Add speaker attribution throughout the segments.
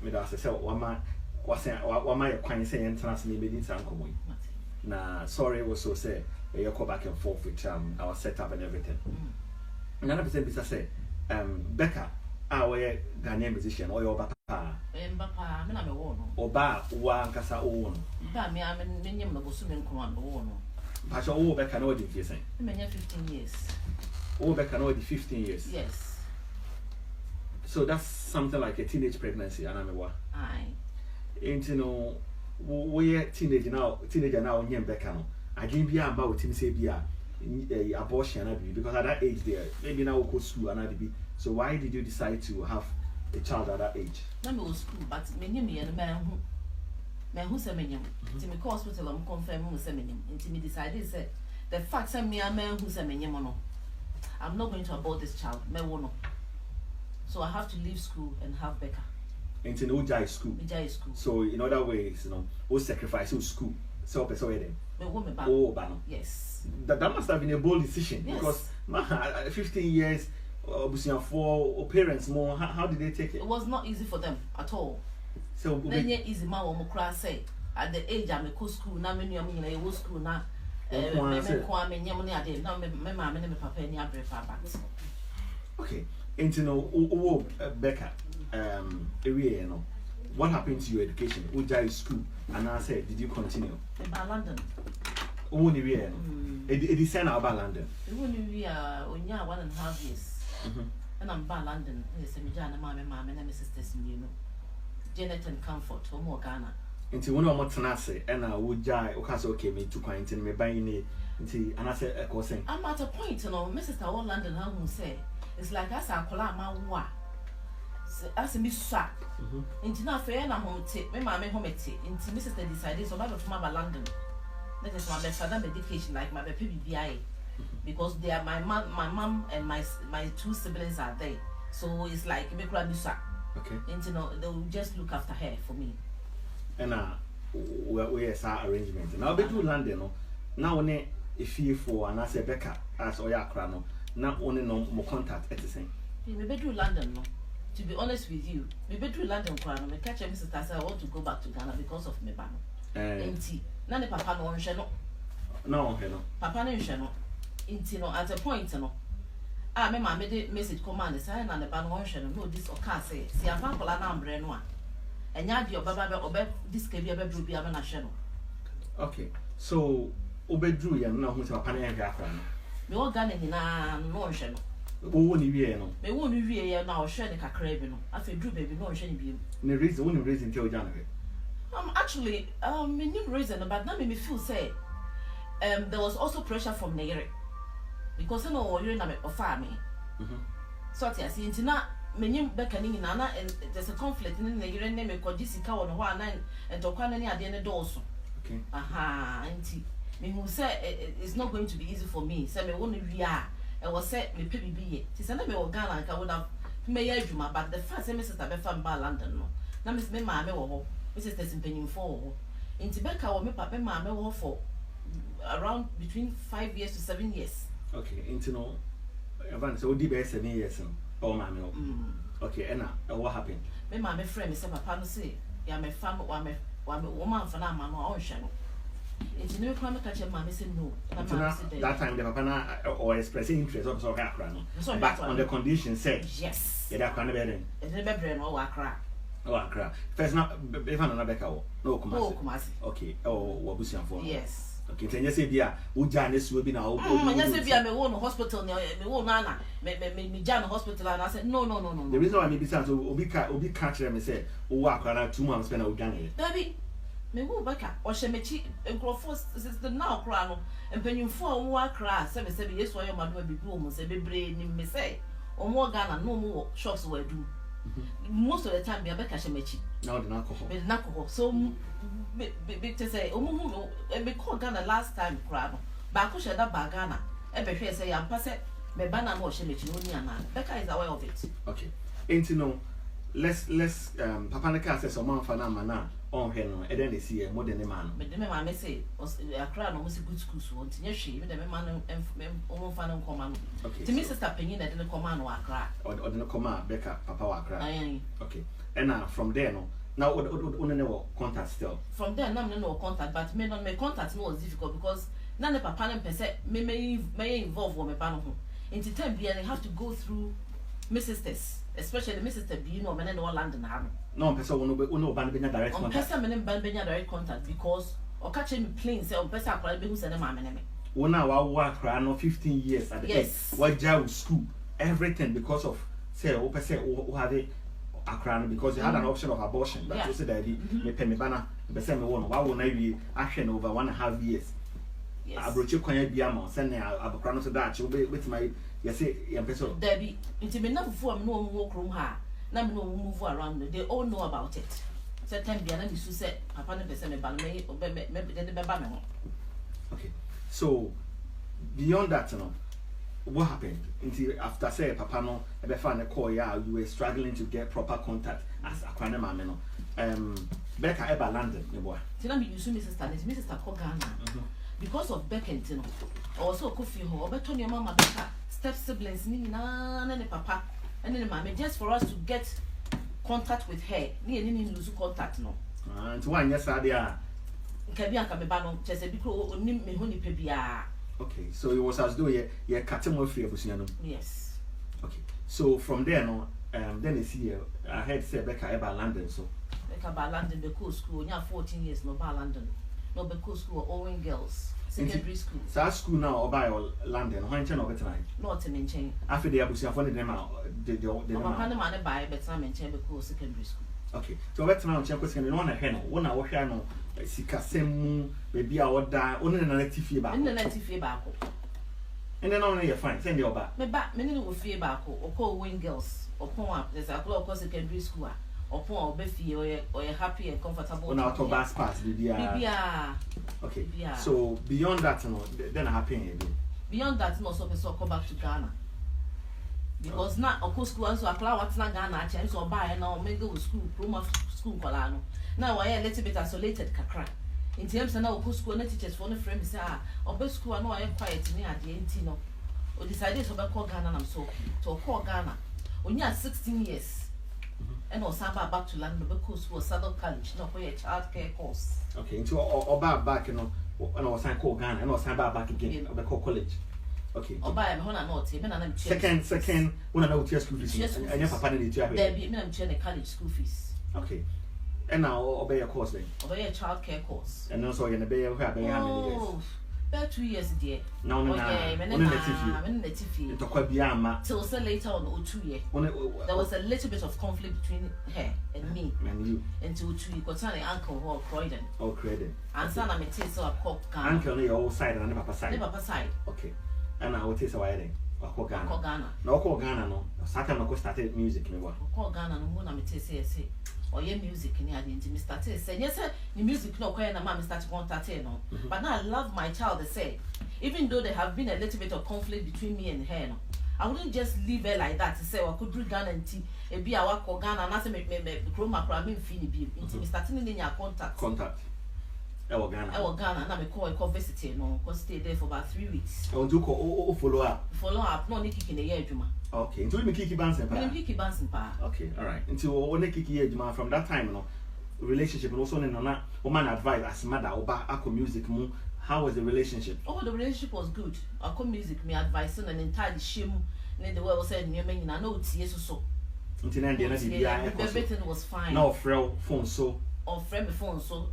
Speaker 1: me da say wama your kwan say entrance me be san komo yi na sorry was so say you go back and forth with our setup and everything. Another person bisa say Becca our Ghanaian musician or your papa
Speaker 2: me na me wo no
Speaker 1: oba wa nkasa o no
Speaker 2: ba me nyem no go so me nko wo no
Speaker 1: ba so wo Becca no dey fie say
Speaker 2: me nya 15 years.
Speaker 1: Oh, Becca no dey 15 years.
Speaker 2: Yes.
Speaker 1: So that's something like a teenage pregnancy, Anamewa.
Speaker 2: Aye.
Speaker 1: And you know, we teenager now, and Becca no. I didn't be about him say be a abortion because at that age there, maybe now we go school and be. So why did you decide to have a child at that age?
Speaker 2: Na me go school, but me and man who say me nyam. Ti me hospital am confirm who say me nyam. Until me decided say the fact say me a man who say me nyam no. I'm not going to abort this child. Me wono. So I have to leave school and have Becca.
Speaker 1: Into no jai school.
Speaker 2: School.
Speaker 1: So in other ways, you know, we sacrifice school. So person then.
Speaker 2: Me wo me ba.
Speaker 1: Oh, bano.
Speaker 2: Yes.
Speaker 1: That must have been a bold decision.
Speaker 2: Yes.
Speaker 1: Because 15 years, for parents more. How did they take it?
Speaker 2: It was not easy for them at all.
Speaker 1: So
Speaker 2: then easy man wo mo cry say at the age I me go school na me nua me nyina ye school na me nyam ne ade na me mama ne me papa ni abre fa back.
Speaker 1: Okay. And you know, Becca, you know, what happened to your education? Ujai school, and I said, did you continue?
Speaker 2: In London.
Speaker 1: Only we it is sent about London.
Speaker 2: We are 1.5 years. And I'm by London. Yes, I'm Jana, my mom, and my sisters, you know. Janet and Comfort, or more Ghana. Into
Speaker 1: one of my tenacity, and I would die, okay, me to quaint and me buying it. And I said, I'm
Speaker 2: at a point, you know, Mrs. All London, how will say. It's like I said, my wa. As a miss sack. Into now fair and home tip, my mamma home tea. Into Mrs. decided so much from London. That is my best father medication, like my PBI. Because they are my mom and my two siblings are there. So it's like me grab miss sack.
Speaker 1: Okay.
Speaker 2: Into no, they'll just look after her for me.
Speaker 1: And we are our arrangement. Now be to London, no. Now when if you for and I say Becca as Oya Crano. Not only no more contact at the same.
Speaker 2: Maybe do London, no. To be honest with you, maybe do London, Crown. Me catch a Mrs. Tassa. I want to go back to Ghana because of me bano. Inti, none papa no shano.
Speaker 1: No, hello.
Speaker 2: Papa no shano. Inti no at a point no. Ah, me ma made message command sign and the ban one shano. No, this or can't say. See, I'm not going to brand one. And yard your baba or this can be a bedroom be a shano.
Speaker 1: Okay, so Obedru, you know who's a panel.
Speaker 2: Me all Ghana na no shano.
Speaker 1: Oh, ni we no.
Speaker 2: Me won we now share the kakra bi no. Afi dru baby no share ni bi.
Speaker 1: The reason tell January.
Speaker 2: Actually, me new reason but now me feel say there was also pressure from Nigeria. Because no you na me offer me. So I see intina me new Becca ni na and there's a conflict in Nigeria name me ko disika won ho anan and to kwana ni ade ne do so.
Speaker 1: Okay.
Speaker 2: Aha, anti me who say it's not going to be easy for me. Say me won we are. I was say me pay be. Ti say na me Ghana ka would have me ya adwuma but the first say me sister be from London no. Na me ma me wo ho. Me sister simpanyin for ho. Inti Becca wo me papa ma me wo for around between 5 years to 7 years.
Speaker 1: Okay, into no Evan so di be 7 years no. Oh ma me. Okay, and what happened?
Speaker 2: Me ma me friend me say papa no say ya me fam wa me woman for na ma no on hwe no. It's no crime catch a mammy said no.
Speaker 1: That time the papa or expressing interest of so but on the condition said
Speaker 2: yes.
Speaker 1: Yeah, that kind of bedding.
Speaker 2: It's a bedroom or Accra.
Speaker 1: Oh, Accra. First not if I'm Becca. No,
Speaker 2: Kumasi.
Speaker 1: Okay. Oh, Wabusian for
Speaker 2: yes.
Speaker 1: Okay, then you say, yeah, Ujanis will be now.
Speaker 2: Yes, if I'm a hospital, me won't Nana, me Jan hospital, and I said, no.
Speaker 1: The reason why maybe sounds Obi catch them and say, oh, Accra 2 months spent out Ghana.
Speaker 2: Baby. Me wo Becca o shemechi enkrofo sister now kra no empanyimfo a wo akra se yesu ayo mado bibi o mo se bebre ni me say o mo Ghana no mo shops we do most of the time Becca shemechi
Speaker 1: now the
Speaker 2: alcohol so be to say o mo me call Ghana last time kra no ba ko sheda ba Ghana e be hwe say ya mpa se me ba na mo shemechi no ni ana Becca is aware of it.
Speaker 1: Okay, ain't no let's papa na ka say so man fa na mana on heno and then they see more than a man.
Speaker 2: But the man say Accra no was a good school so ontinye hwe me the man omo fa no command.
Speaker 1: Okay.
Speaker 2: To me sister penyin na de command no Accra.
Speaker 1: Or the command Becca papa wa Accra.
Speaker 2: Aye.
Speaker 1: Okay. And from there no. Now we no contact still.
Speaker 2: From there now no contact, but me contact no was difficult because na ne papa na pese me involve wo me ba no ho. In time be they have to go through my sisters, especially my sister be no me no land na no.
Speaker 1: No pese wo ban be direct contact.
Speaker 2: Pese me ban be direct contact because o ka che me plain say o pese akwara be hu say na ma me.
Speaker 1: Wo na wa akra no 15 years at the
Speaker 2: yes.
Speaker 1: What jail school everything because of say o pese o have akra because you had an option of abortion but you said that me pay me bana be say me won wa wo na wi ahwe over 1.5 years.
Speaker 2: Yes.
Speaker 1: Abroche kwanya bia ma send abokra no so that you with my you say your person
Speaker 2: there be inti me na fufu am no wo krom ha na me no move around they all know about it. Certain bia na me su say papa no pese me ba no me de be ba me ho.
Speaker 1: Okay, so beyond that, what happened until after say papa no ebe fa na call ya you were struggling to get proper contact as akwane mama no Becca eba London ne boy
Speaker 2: tina me use me sister call Ghana because of Becca ntino also kofi ho obeto ne mama Becca step siblings ni na ne papa and ne mama just for us to get contact with her ni lose contact no
Speaker 1: and one yes dia
Speaker 2: nkabi aka me ba no chese bi ko oni me ho ni pe bia.
Speaker 1: Okay, so it was as though you cut him off free.
Speaker 2: Yes.
Speaker 1: Okay, so from there no then you see I heard say Becca eba London so
Speaker 2: Becca ba London be school nya 14 years no ba London no be school Owen Girls secondary school.
Speaker 1: So school now or by London how nchen no better
Speaker 2: no te menchen
Speaker 1: after the abusiafo ne dem the
Speaker 2: papa ne ma ne buy better menchen be secondary school.
Speaker 1: Okay, so better now nchen ko secondary no na hwe no wona wo hwe no sikasemu baby a oda one na na tifie ba
Speaker 2: na na tifie ba ko
Speaker 1: and then on you fine send your ba
Speaker 2: me ne wo fie ba ko okọ Wing Girls opon a there's a okọ secondary school a opon a obefie or happy and comfortable
Speaker 1: on our bus pass
Speaker 2: bibia. Okay
Speaker 1: bibia. So beyond that no then happen again
Speaker 2: beyond that no so person come back to Ghana because na okọ school and so apply what na Ghana change so buy na o make go school promo school kola no now I a little bit isolated kakra in terms na okọ school na teachers for no frame say obe school na I quiet ni ade enti no o decided to call Ghana na so to call Ghana onya 16 years and o saba back to London because school Southern College no for a child care course.
Speaker 1: Okay, into oba back and o sign call Ghana and o sign back again obe call college. Okay.
Speaker 2: Oba me hona not me na na
Speaker 1: second when I know tear school fees and your papa need to have
Speaker 2: there be me na me college school fees.
Speaker 1: Okay. And now obey your course then.
Speaker 2: Obey a child care course.
Speaker 1: And also you're be how many years?
Speaker 2: About 2 years dear.
Speaker 1: No,
Speaker 2: yeah, till say later on 2 years. There was a little bit of conflict between her and me.
Speaker 1: And you.
Speaker 2: Until 2 years. Got an uncle who Croydon.
Speaker 1: Oh, Croydon.
Speaker 2: And son I'm a taste of cock.
Speaker 1: Uncle on your side and papa side.
Speaker 2: Papa side.
Speaker 1: Okay. And I will taste away then. Call
Speaker 2: Ghana.
Speaker 1: No call Ghana no. Saturday no started music me what.
Speaker 2: Call Ghana no mo na me taste say. Or your music in the me started say yes sir the music no kwaya na mama start contact no but now I love my child they say even though there have been a little bit of conflict between me and her no I wouldn't just leave her like that to say I could do Ghana and tea e be a work Ghana and I say me chroma pra me fini bi into me starting in your contact
Speaker 1: I
Speaker 2: Ghana na me call visit no cause stay there for about 3 weeks
Speaker 1: I want to call follow up
Speaker 2: no Nikki in the year juma.
Speaker 1: Okay, until me Kiki Bansen
Speaker 2: pa.
Speaker 1: Okay, all right. Until when Kiki Ejuma from that time, relationship and also na woman advice as mother oba ako music mu. How was the relationship?
Speaker 2: Oh, the relationship was good. Ako music me advice and entire shame. And the world said me na no tie so.
Speaker 1: Until then,
Speaker 2: everything was fine.
Speaker 1: No frail phone so.
Speaker 2: Or friend before so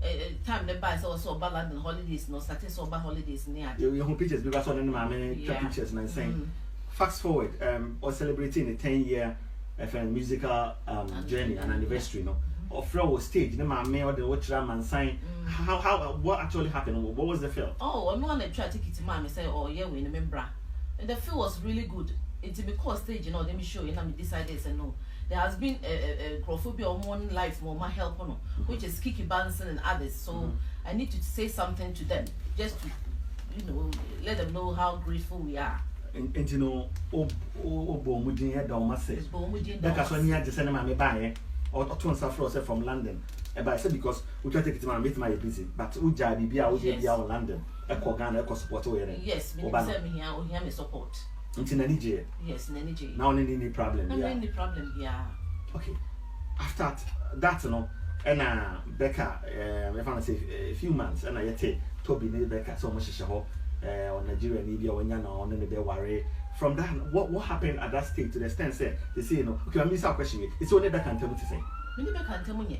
Speaker 2: time the buy so about London holidays no starting so about holidays near.
Speaker 1: You pictures because on the mama pictures and saying. Fast forward, or celebrating a 10-year FM musical journey and anniversary, no. Or flow stage, the man or the watch man sign. How what actually happened? What was the film?
Speaker 2: Oh, I'm not try to take it to mom and say, oh yeah, we remember. And the film was really good. It's because stage, you know, let me show you. And I decided say no. There has been a chrophobia on one life more my help on which is Kiki Banson and others. So I need to say something to them just to let them know how grateful we are.
Speaker 1: And you know, Bomudin had almost said, because when you had to send my buy or to suffer from London. And I said, because we try to take it to my busy, but Uja be out London, a Kogana, a support.
Speaker 2: Yes, me here, me support.
Speaker 1: Until Nigeria.
Speaker 2: Yes, Nigeria.
Speaker 1: Now, any problem.
Speaker 2: Any problem, yeah.
Speaker 1: Okay. after that no and Becca if I say a few months and I say Toby ne Becca so much ho on Nigeria ni bia wonya na on ne be worry from that what happened at that stage to the extent say they say okay I miss our question it's only Becca and tell me to say
Speaker 2: me ne Becca ntemu nye.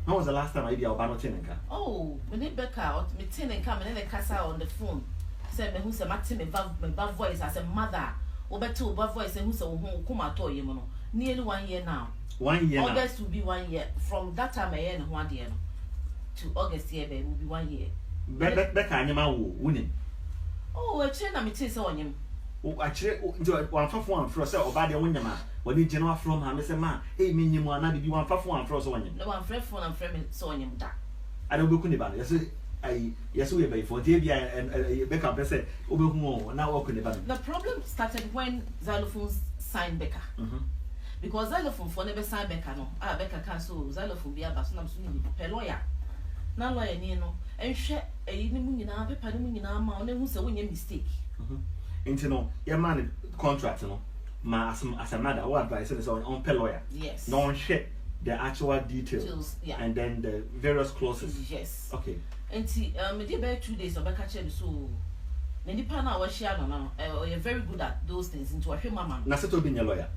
Speaker 1: When was the last time I did our tenenka?
Speaker 2: Oh, me ne Becca me tenenka me ne kasa on the phone say me hu say mate me ba voice as a mother obeto ba voice hu say wo hu kuma to yem no nearly 1 year now.
Speaker 1: 1 year
Speaker 2: August will be 1 year from that time I end 1 year to August here will be 1 year.
Speaker 1: Becca anyama wo wuni.
Speaker 2: Oh, a chain na me say onyem.
Speaker 1: O akire nti wan fafo wan fro say oba de wonyama woni general from ha me say ma e me nyimu ana de bi wan fafo wan fro so wonyem.
Speaker 2: No wan frɛ phone and frɛ me so onyem da.
Speaker 1: Ada obeku ne ba no yes ai yes we be for dey bia Becca be say obehu na wo ku ne ba no.
Speaker 2: The problem started when Xylophone signed Becca. Because Xylophone for never signed Becca no. Becca can so Xylophone be aba so na so ni pe lawyer. Na lawyer ni no enhwɛ eyi ni mu nyina pepa ni mu nyina ma ona hu sɛ wonyɛ mistake.
Speaker 1: Into no your man contract no ma as a mother what advice is on per lawyer.
Speaker 2: Yes.
Speaker 1: No one share the actual details
Speaker 2: yeah.
Speaker 1: And then the various clauses.
Speaker 2: Yes.
Speaker 1: Okay.
Speaker 2: Enti me dey be 2 days Becca check so na nipa na wa share no you're very good at those things into ahwe mama.
Speaker 1: Na se to be your lawyer.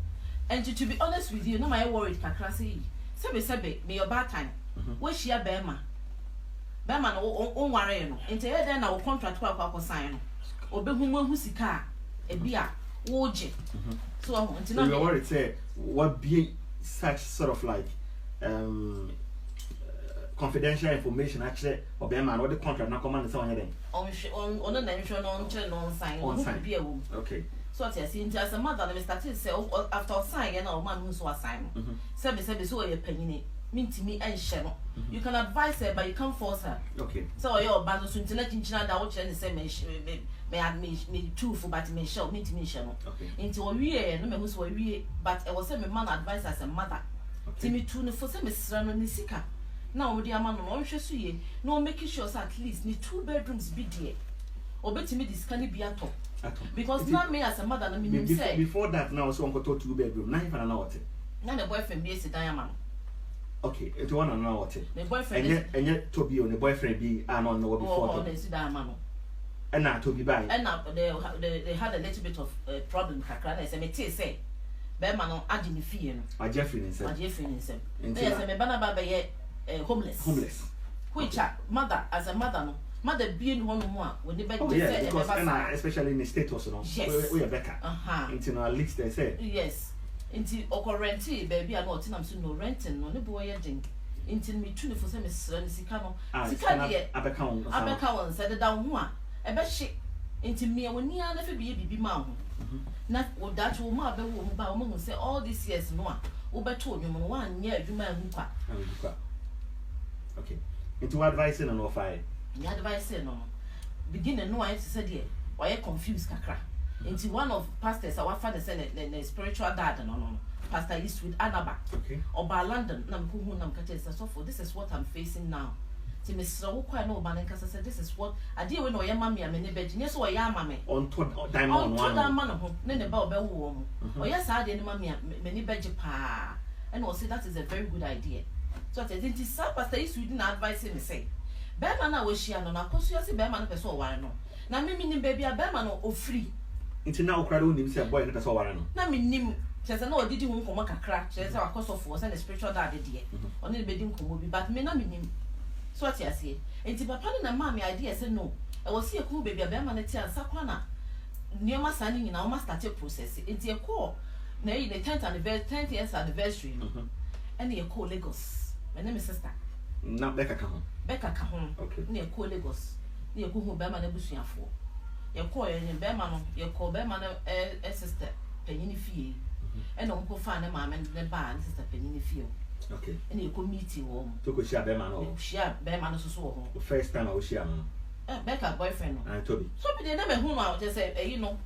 Speaker 2: And to be honest with you, no my worried kakra say sebe me your bad time. We share Bema no on worry no. Enti e den na wo contract kwa sign no. Obehu hu sika e bia wo je. So enti na
Speaker 1: you worried say what be such sort of like confidential information actually Obama no the contract na come and say on den.
Speaker 2: On na nhwe no nche no sign
Speaker 1: on sign. Okay.
Speaker 2: So what you see, as a mother, we started say after sign, you know, man who's so sign. Say so you're penny. Mean to me and share. You can advise her, but you can't force her.
Speaker 1: Okay.
Speaker 2: So your band of internet in China, that watch and say may I me truthful, but me show me to me channel. Okay. Into a year, no man who's we, but I was a man advice as a mother. Timmy tune for some Mr. Nisika. Now, dear man, no one no making sure at least need 2 bedrooms be dear. Or bet me this can be at all. Because not me as a mother, I mean, say
Speaker 1: before that now, so uncle 2 bedroom, 9 and an hour.
Speaker 2: None a boyfriend be a diamond.
Speaker 1: Okay, it's 1 an hour.
Speaker 2: The boyfriend
Speaker 1: and yet to be on the boyfriend be and on no before
Speaker 2: diamond.
Speaker 1: And now to be by.
Speaker 2: And now they had a little bit of problem. As I may say, Berman adding the fee.
Speaker 1: Jeffrey is
Speaker 2: Yes, I may banner homeless. Which mother as a mother no. Mother being one more when the baby
Speaker 1: said because especially in the state also no.
Speaker 2: Yes.
Speaker 1: We are Becca. Into at least they say.
Speaker 2: Yes. Into okorenti baby I know tinam so no renting no ne boy yedin. Into me tune for some sika no. Sika de abeka won said down ho a ebe hye. Into me woni a na fe bibi ma ho. Na wo that wo ma be wo ba wo mo say all these years no a wo beto onwum no wan nya adwuma hu kwa.
Speaker 1: Okay. Into advice and no fire.
Speaker 2: The advice no beginning no I said here why confused kakra into one of pastors our father said the spiritual dad no Pastor Eastwood Anaba
Speaker 1: okay
Speaker 2: oba London nam ko hu nam kache so for this is what I'm facing now ti Mr. wo kwa no ba nan kasa said this is what ade we no ye mama me ne beji so ye amame
Speaker 1: on to diamond one on
Speaker 2: diamond ho ne ba obewo mo o ye sa ade ne mama me ne beji pa and we say that is a very good idea so that it is Pastor Eastwood na advice me say Bema na we share no na koso yesi bema no pese o ware no na me nim baby a bema no o free
Speaker 1: nti na okra do nim say boy no pese o ware no
Speaker 2: na me nim chese na odidi hu nkomo kakra chese akosofo say the spiritual dad dey oni ne bedi nkomo bi but me na me nim so what you say nti papa na ma me idea say no e wo se eku baby a bema na ti ansa kwa na nioma sa ni nyina o ma start process nti e call na yi the 10th years anniversary no and e call Lagos my name is sister
Speaker 1: na Becca ka ho
Speaker 2: okay na e call Lagos na e ko hu bema na busuafo ye call ye bema no ye call bema na sister penyini fie e no nko fa na ma me ne ba na sister penyini fie
Speaker 1: okay
Speaker 2: and ye ko meeting wo
Speaker 1: to ko share bema no
Speaker 2: share bema no so wo
Speaker 1: the first time I was share no
Speaker 2: Becca boyfriend no
Speaker 1: and Toby
Speaker 2: so be dey na me hu no just say you know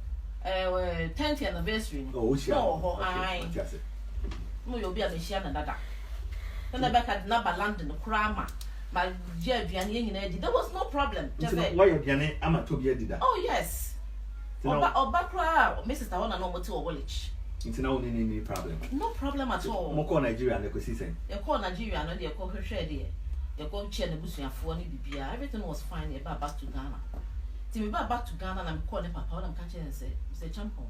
Speaker 2: 10th anniversary
Speaker 1: oh share
Speaker 2: no ai mo yo bia me share na dada na Becca na ba London krama my dear Vianney there was no problem
Speaker 1: just why your Vianney ama Toby did that
Speaker 2: oh yes Oba kra Mrs. Tawana no moto college
Speaker 1: It's now any problem.
Speaker 2: No problem at all.
Speaker 1: More call Nigeria and the season.
Speaker 2: You call Nigeria and you call her share there. You call chair the bush and for BBA. Everything was fine. You back to Ghana. Till we back to Ghana and I'm calling Papa and I'm catching and say, Mr. Champion.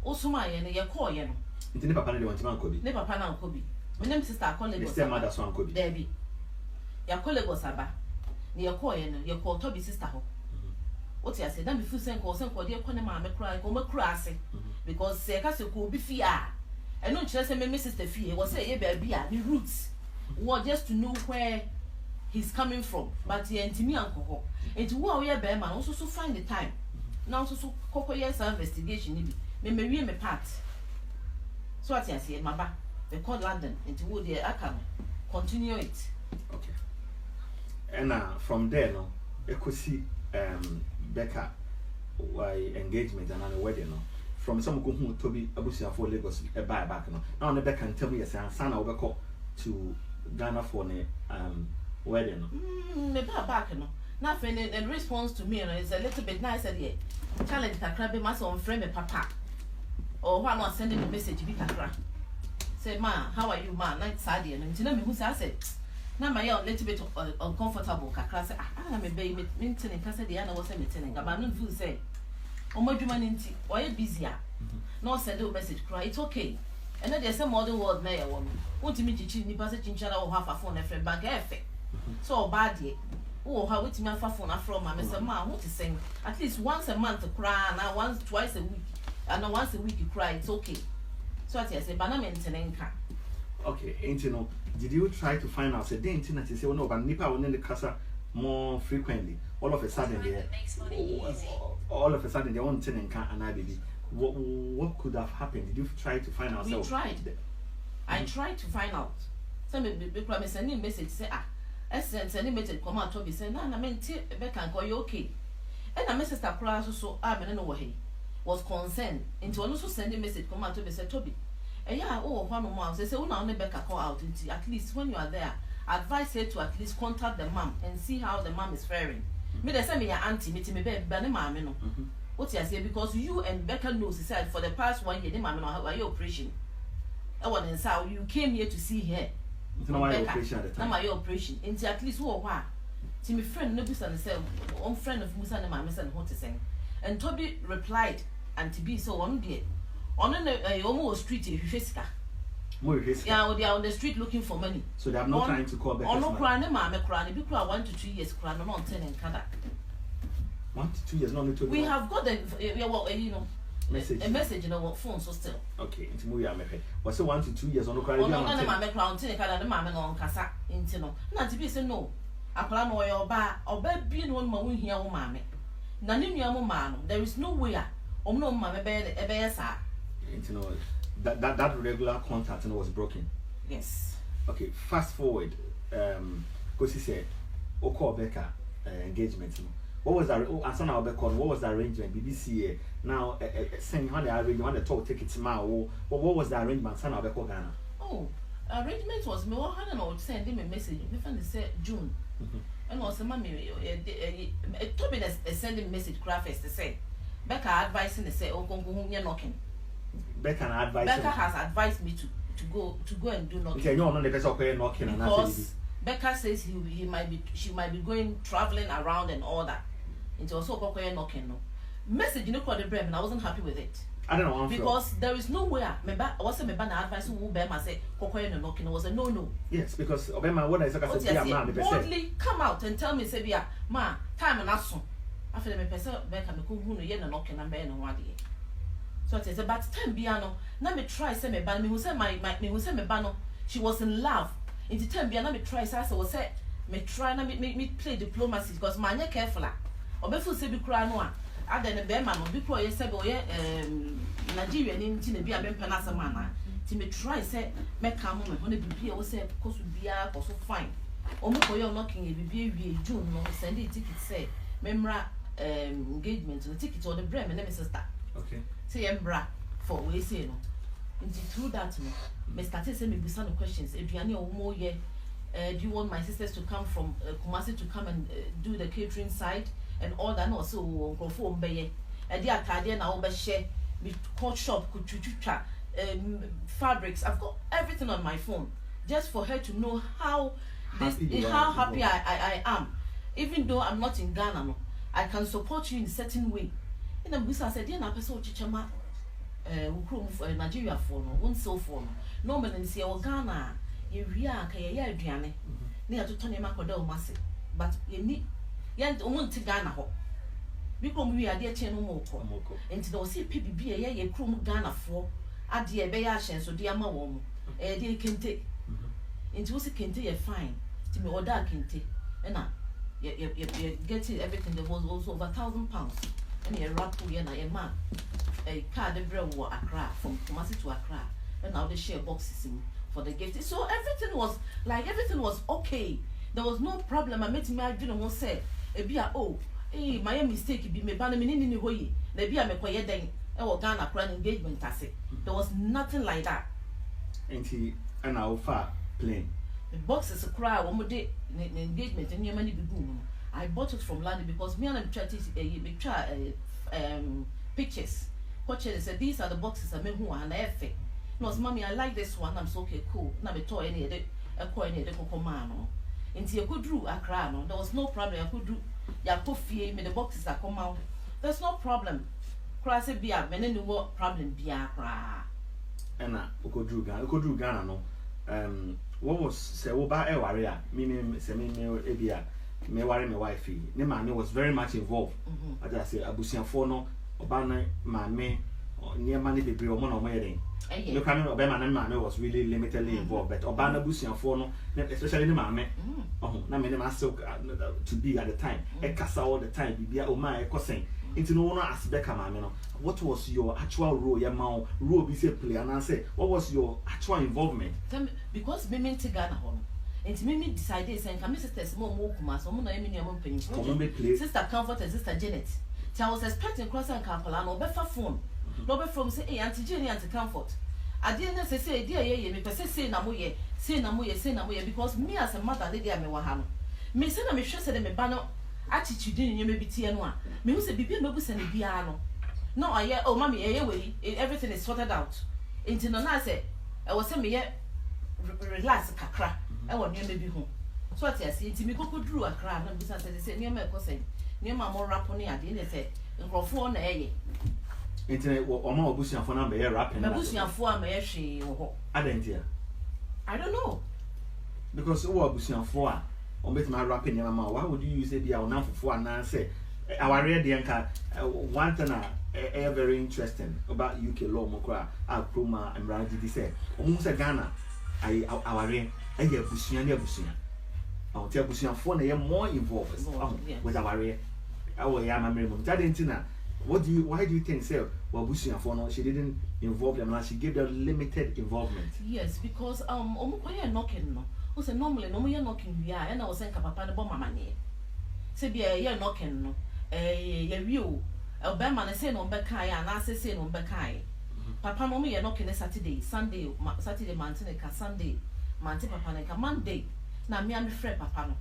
Speaker 2: Also, my and you call you.
Speaker 1: It's never Papa want to Kobe.
Speaker 2: Never Papa and Kobe. My name sister call it.
Speaker 1: Mr. Mother's one Kobe.
Speaker 2: Debbie. Your colleague was Abba. You call you call Toby sister. What I said, then before saying, call some dear Conema, cry, go crassy. Because Secas could be fear. And not just a Mrs. Fee was say, baby, the roots. What just to know where he's coming from. But he and me uncle. And to who we are bear man also so find the time. Now so cocoa years investigation, me me part. So what I said, my back, they called London into Wood the account. Continue it.
Speaker 1: Okay. And from there, no, you could see Becca engagement and a wedding, no. From some who to be Abusia for Lagos a buy back, no. Now the Becca can tell me yes, son over call to Ghana for a wedding.
Speaker 2: Me back, no. Nothing in response to me, is a little bit nicer here. Challenge that crabby mass on frame papa. Or why not sending a message to Becca? Say, ma, how are you, ma? Night Sadia, and you know me who said. Now my a little bit uncomfortable. Kakra say, I am a baby, maintaining Cassadiana was a meeting. Gabanon fool say, oh, my human why you busier? No send a message, cry, it's okay. And then there's some other word, mayor woman. Want to meet you, chimney passage in shadow or half a phone, a friend back effect. So bad yet. Oh, how would you have a phone from my Mr. Ma? What is saying? At least once a month to cry, now once, twice a week, and now once a week you cry, it's okay. So I say, Banana maintaining car.
Speaker 1: Okay, ain't you know, did you try to find out? Say, didn't you say, oh no, but Nipa will in the casa more frequently. All of a sudden, all of a sudden, they want to car and I baby. What could have happened? Did you try to find out?
Speaker 2: We tried. I tried to find out. Some people me sending message say sending message come out to be saying, "Nah, I mean, Becca, go you okay?" And my sister Clara so I know he was concerned. Into also sending message come out to be said Toby. Yeah, oh, one more. They say, "Oh, now Becca call out." At least when you are there, advise her to at least contact the mom and see how the mom is faring. Me they say me your auntie, me baby, but mama no. What you say because you and Becca knows he said for the past 1 year, the mama no your operation. I want to say you came here to see her.
Speaker 1: Now my operation at the time.
Speaker 2: Now my operation. Into at least who or what? To my friend no business and say, one friend of Musa and my miss and what to say. And Toby replied, and to be so one day. On a almost street in Fiska. Yeah, they are on the street looking for money.
Speaker 1: So they have no time to call back.
Speaker 2: On no crying, mamma crying. If you cry 1 to 2 years, crying on 10 and Canada.
Speaker 1: 1 to 2 years, no need to.
Speaker 2: We have got you know,
Speaker 1: message.
Speaker 2: A message in our phone, so still.
Speaker 1: Okay, it's movie I make. Was it 1 to 2 years on the cry?
Speaker 2: On no mamma crying, 10 and Canada, mamma on Casa, into no. Not to be said no. I call no your bar or bed being one more here, oh, mamma. None in your man, there is no way. Oh, no, mamma, a bear, sir.
Speaker 1: You know that regular contact was broken.
Speaker 2: Yes.
Speaker 1: Okay, fast forward. Because he said, "Oko Becca engagement." What was that? Oh, answer now, Becca. What was the arrangement? BBC now saying how the arrangement, how the talk tickets now. What was the arrangement? Answer now, Becca Ghana.
Speaker 2: Oh, arrangement was me. What had no send him a message. Me find they said June. And also, mommy, Toby sending message. Graphics to say Becca advising to say, "Oh, go you're knocking." Becca has advised me to go and do knocking.
Speaker 1: Okay, no, the person knocking
Speaker 2: because Becca says she might be going traveling around and all that. It's also knocking. No message, you know, called the brand, and I wasn't happy with it.
Speaker 1: I don't know
Speaker 2: because there is nowhere. I wasn't my advice who Obama say knocking. It was a no.
Speaker 1: Yes, because Obama what is like
Speaker 2: boldly come out and tell me say ma time and aso. After me person Becca me who no ye knocking and be no one. So I said, but time piano. Now me try say me ban me who say my who say me ban. She was in love. In the time piano me try say I was say me try na me play diplomacy because man you careful ah. Obefu say be kura no a. Ada ne be man no be kura ye say be oye Nigeria ni nti na bi a be mpana asema na. Ti me try say me come me ho na bibia wo say koso bia koso fine. Omo koyo knocking e bibia wie June no send the ticket say memra engagement the ticket or the brand me na me sister.
Speaker 1: Okay.
Speaker 2: Say embra for we say no. And through that no, me started say me be some questions. Eduane o mo ye do you want my sisters to come from Kumasi to come and do the catering side and all that no so nkrofo mbeye. E dey atade na wo be share me court shop ku twutwutwa fabrics. I've got everything on my phone just for her to know how
Speaker 1: Happy
Speaker 2: how happy I am. Even though I'm not in Ghana, no, I can support you in a certain way. And then I said, "Dear, na person chichama, Nigeria for no, one so for no. No man say, "Oh Ghana, you ria kaya ya aduane." Near to Tony Makodo Massy, but you need yet to Ghana ho. Because we are dear Cheno Moko, and to see PBB a ye crum Ghana for. At the Bayashan, so dear Mawom, a dear Kente. Into was a Kente a fine, to me or dark Kente. And now, you getting everything that was also over £1,000. And a rap and a man, a card of bread or Accra from Kumasi to Accra. And now they share boxes for the gift. So everything was okay. There was no problem. I met him, I didn't want to say, a beer, oh, my mistake be me banning in the way, the beer me quiet then. Or Ghana plan engagement as it. There was nothing like that.
Speaker 1: And he and our far plane.
Speaker 2: The boxes a cry one more day engagement and your money be boom. I bought it from London because me and I tried pictures. Coaches said these are the boxes I made who and I fit. No, mommy, I like this one. I'm so okay, cool. Now be toy any a coin a coco man. Until you could do a crown. There was no problem. I could do ya put fee me the boxes that come out. There's no problem. Cross be a many what problem be a cra.
Speaker 1: And Uko drew Ghana no. What was say about a warrior, meaning semi ebia, me worry my wifey. Ne man was very much involved. I just say Abusian Fono, Obana, my me, or near money be or one or wedding. Look, I know Obama and man was really limitedly involved, but Obana Busian Fono, especially the man, oh, not many myself to be at the time, a cassa all the time, be a my cousin. Into no one asked Becca, what was your actual role? Your mouth role be say play, and I say, what was your actual involvement?
Speaker 2: Because me to Ghana home, and me decided saying, "Come, sisters, more commas, or more penny." Sister Comfort and Sister Janet. So I was expecting cross and Campbell, no better phone, no better from say Auntie Jenny and Comfort. I didn't say, dear, ye, me say Namuye, say Namuye, because me as a mother, lady, I'm a waham. Me said, I'm sure said, I'm a banner. Attitude in your maybe TN1. Me who say be maybe send a piano. No, I hear, oh, mommy, away, everything is sorted out. Into no, I say, I was saying, me relax, crack. I want you maybe home. So I see, into me could drew a crowd, and besides, they say, near my cousin, near my more rapony, I didn't say, and grow for an a.
Speaker 1: Internet or more bushing for number rapping.
Speaker 2: Bushing for me, she or
Speaker 1: I didn't hear.
Speaker 2: I don't know.
Speaker 1: Because who are bushing for? On bet my rapping your mama, why would you use it? Now for and say, our ready anchor one thing very interesting about UK law, Mokra, our Proma, and Raji said, almost a Ghana. Our ready, I hear Bushia, I'll tell Bushia for a more involved with our ready. Our Yamam, Jadintina. Why do you think, sir? Well, Bushia for no, she didn't involve them, she gave them limited involvement.
Speaker 2: Yes, because knocking no. Who say normally no more knocking we are, and I was saying Papa the bomb money. Say be a year knocking no, a view. Alabama and say no Becca, and I say no Becca. Papa no more knocking a Saturday, Sunday, Mantinica, Sunday, Manti Papa, Monday. Now me and the friend Papa no.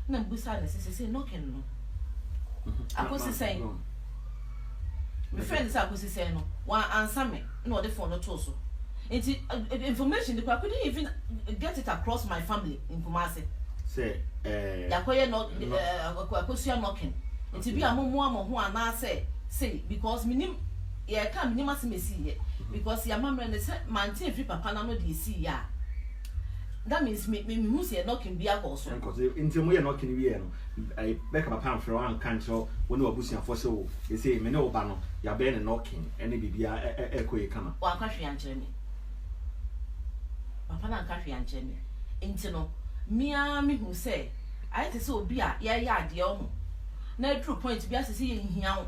Speaker 2: No beside us, say knocking no. I was saying, my friend is I was saying no. One answer me, no, the phone not also. It's information I couldn't even get it across my family in Kumasi.
Speaker 1: Say,
Speaker 2: Yakoya not a knocking. And to be a more who are now say, because minim, ya can't minimas me see because your mamma and the mantin free papa no DC ya. That means me who say knocking be also.
Speaker 1: Because until we are knocking here, I back up a pound for one country when you are bushing for so. They say, Meno Bano, you're being knocking, and it be a echo come.
Speaker 2: Or country and Jenny. Papa na country and Jenny. Intino, me who say, I so be a ya dear. No true point to be as see in here.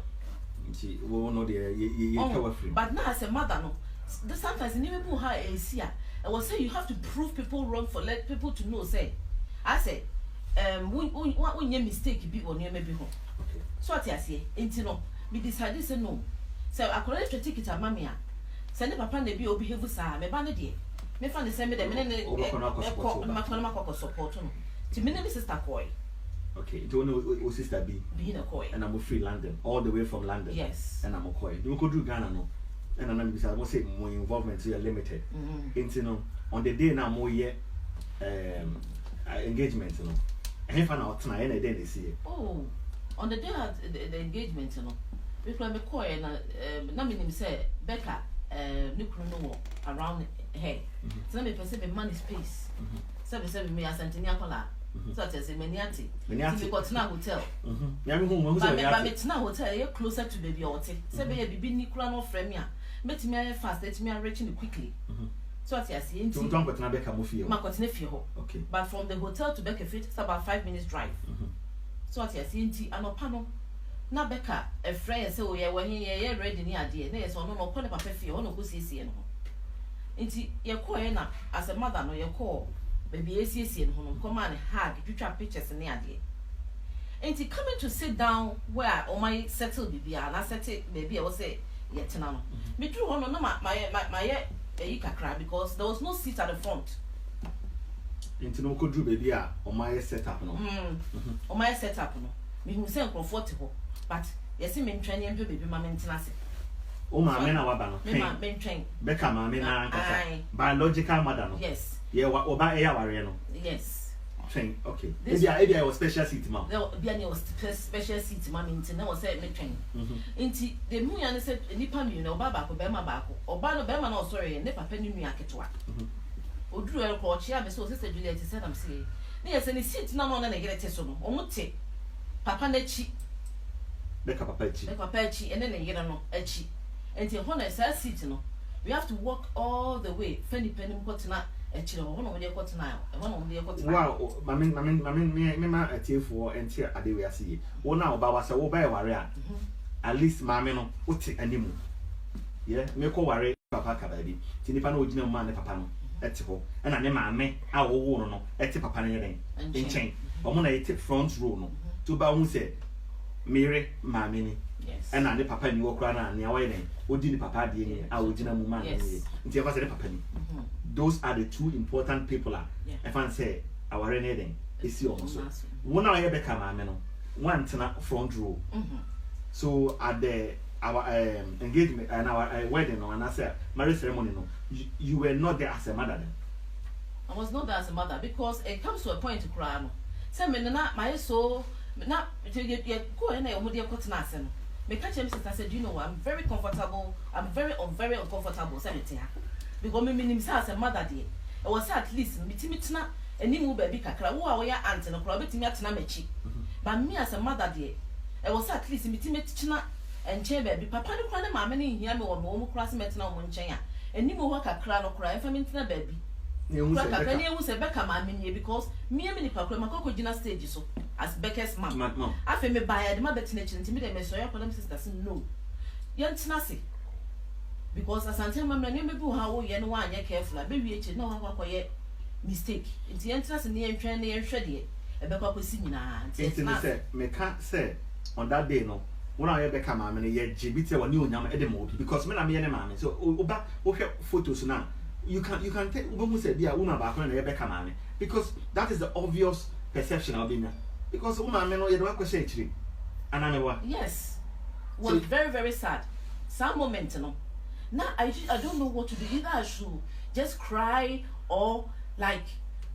Speaker 1: She won't know the
Speaker 2: but now as a mother, no. Sometimes in even her is here. I will say you have to prove people wrong for let people to know. Say, I say, when your mistake be on your maybe home. So what I say, intino, we decided say no. So I collect the ticket at Mamma. Send Papa and be behave with me bandy. Me find the same with the support. To me, Sister Coy.
Speaker 1: Okay, don't know Sister B.
Speaker 2: Being a coy.
Speaker 1: And I'm free London, all the way from London.
Speaker 2: Yes.
Speaker 1: And I'm a coy. You could do Ghana no. and I'm going to say more involvement is limited. Into on the day now more year engagement, you know. And if I know tonight, any day they see it.
Speaker 2: Oh, on the day of the engagement, you know, before I call and Naming say Becca, Nukuno around her. So let me perceive a money space. 7 me as Antonia Cola. Such as a Maniati. We got now hotel. But it's now hotel, you're closer to baby or take. 7 years be Nicola or Fremia. Met me fast, let me reaching quickly. So I see,
Speaker 1: don't put Becca Muffio.
Speaker 2: Marcos nephew. Okay. But from the hotel to Becca Fit, it's about 5 minutes drive. So I see, I'm a panel. Now Becca, a friend, so yeah, when you're ready near dear, there's no more pony papa fee, or no good see. Inti, you're calling up as a mother, no, your call. Baby, ACC and home, come on, hug, you try pictures in the idea. Ain't he coming to sit down where all my settle be, and I said it, maybe I will say, yet now. Me drew on my cry because there was no seat at the front.
Speaker 1: Into no could do baby on my setup, no.
Speaker 2: On my setup, no. Me who say comfortable, but yes, me training and baby, my maintenance.
Speaker 1: Oh, my men are about
Speaker 2: men train.
Speaker 1: Becca, my men, biological mother.
Speaker 2: Yes.
Speaker 1: Yeah, what about a
Speaker 2: yes.
Speaker 1: Train, okay. Maybe I was special seat, ma'am.
Speaker 2: There was special seat, mammy, and I was saying, train. Inti, the moon said, Nippon, you know, Baba, Bema Baco, or Bano Bema, no, sorry, and never penny me a ketwa. O drew a court, she had so sister Juliet said, I'm saying, yes, and he sits no one and I get a tesson, or not take Papa Nechi,
Speaker 1: Becca
Speaker 2: Papachi, and then a year no, a chi. Until when I say seat, no, we have to walk all the way, Fanny Penny Cotton.
Speaker 1: Wow, mamma, a tear for and tear at the see. Well, now, Baba, so by warrior. At least, mamma, no, what's it anymore? Yeah, me call worry, Papa, baby. Tinipano, original man, Papa, at home, and I never may, our woman, at Papa, and chain. Or when I take front row, to Baum said, Mary, mammy.
Speaker 2: Yes.
Speaker 1: And I the papa and you walk around near wedding. What did the papa do? I would dinner woman. Until I was a papa. Those are the two important people. If I say our wedding is yours. One hour Becca, my one front row. So at our engagement and our wedding, and I said marriage ceremony, you were not there as a mother then.
Speaker 2: I was not there as a mother because it comes to a point to cry. Some men not my soul, not you go in there with your cotton. Me catch him since I said, you know, I'm very comfortable. I'm very uncomfortable. Because me as a mother dear. I was at least me timitina and you baby kakra. Who are your aunt and a probably me at Namechi. But me as a mother dear, I was at least me timitina and chair baby. Papa no cry mamma in here me or more classmates now one chair. And you work a crown or cry for me to baby. You say Becca mammy because me and Papa Macco dinner stage so as Becca's mom. I feel me by a mother to me, they so your sisters no. Young Snassi. Because as I tell my man, you may be how you know why you're careful. Baby, you know how quiet mistake. It's the entrance in the entrance and shreddy. A Becca was singing.
Speaker 1: Me can't say on that day, no. When I Becca mammy, yet Jibita or new Yam Edemo because men are me and mammy. So, Oba, photos now. You can take Ubu said, "Dear woman, back when Becca mammy," because that is the obvious perception of being because woman may know you don't say it. And I know
Speaker 2: yes, was very, very sad. Some moment, no. Now I don't know what to do. Either I should just cry or like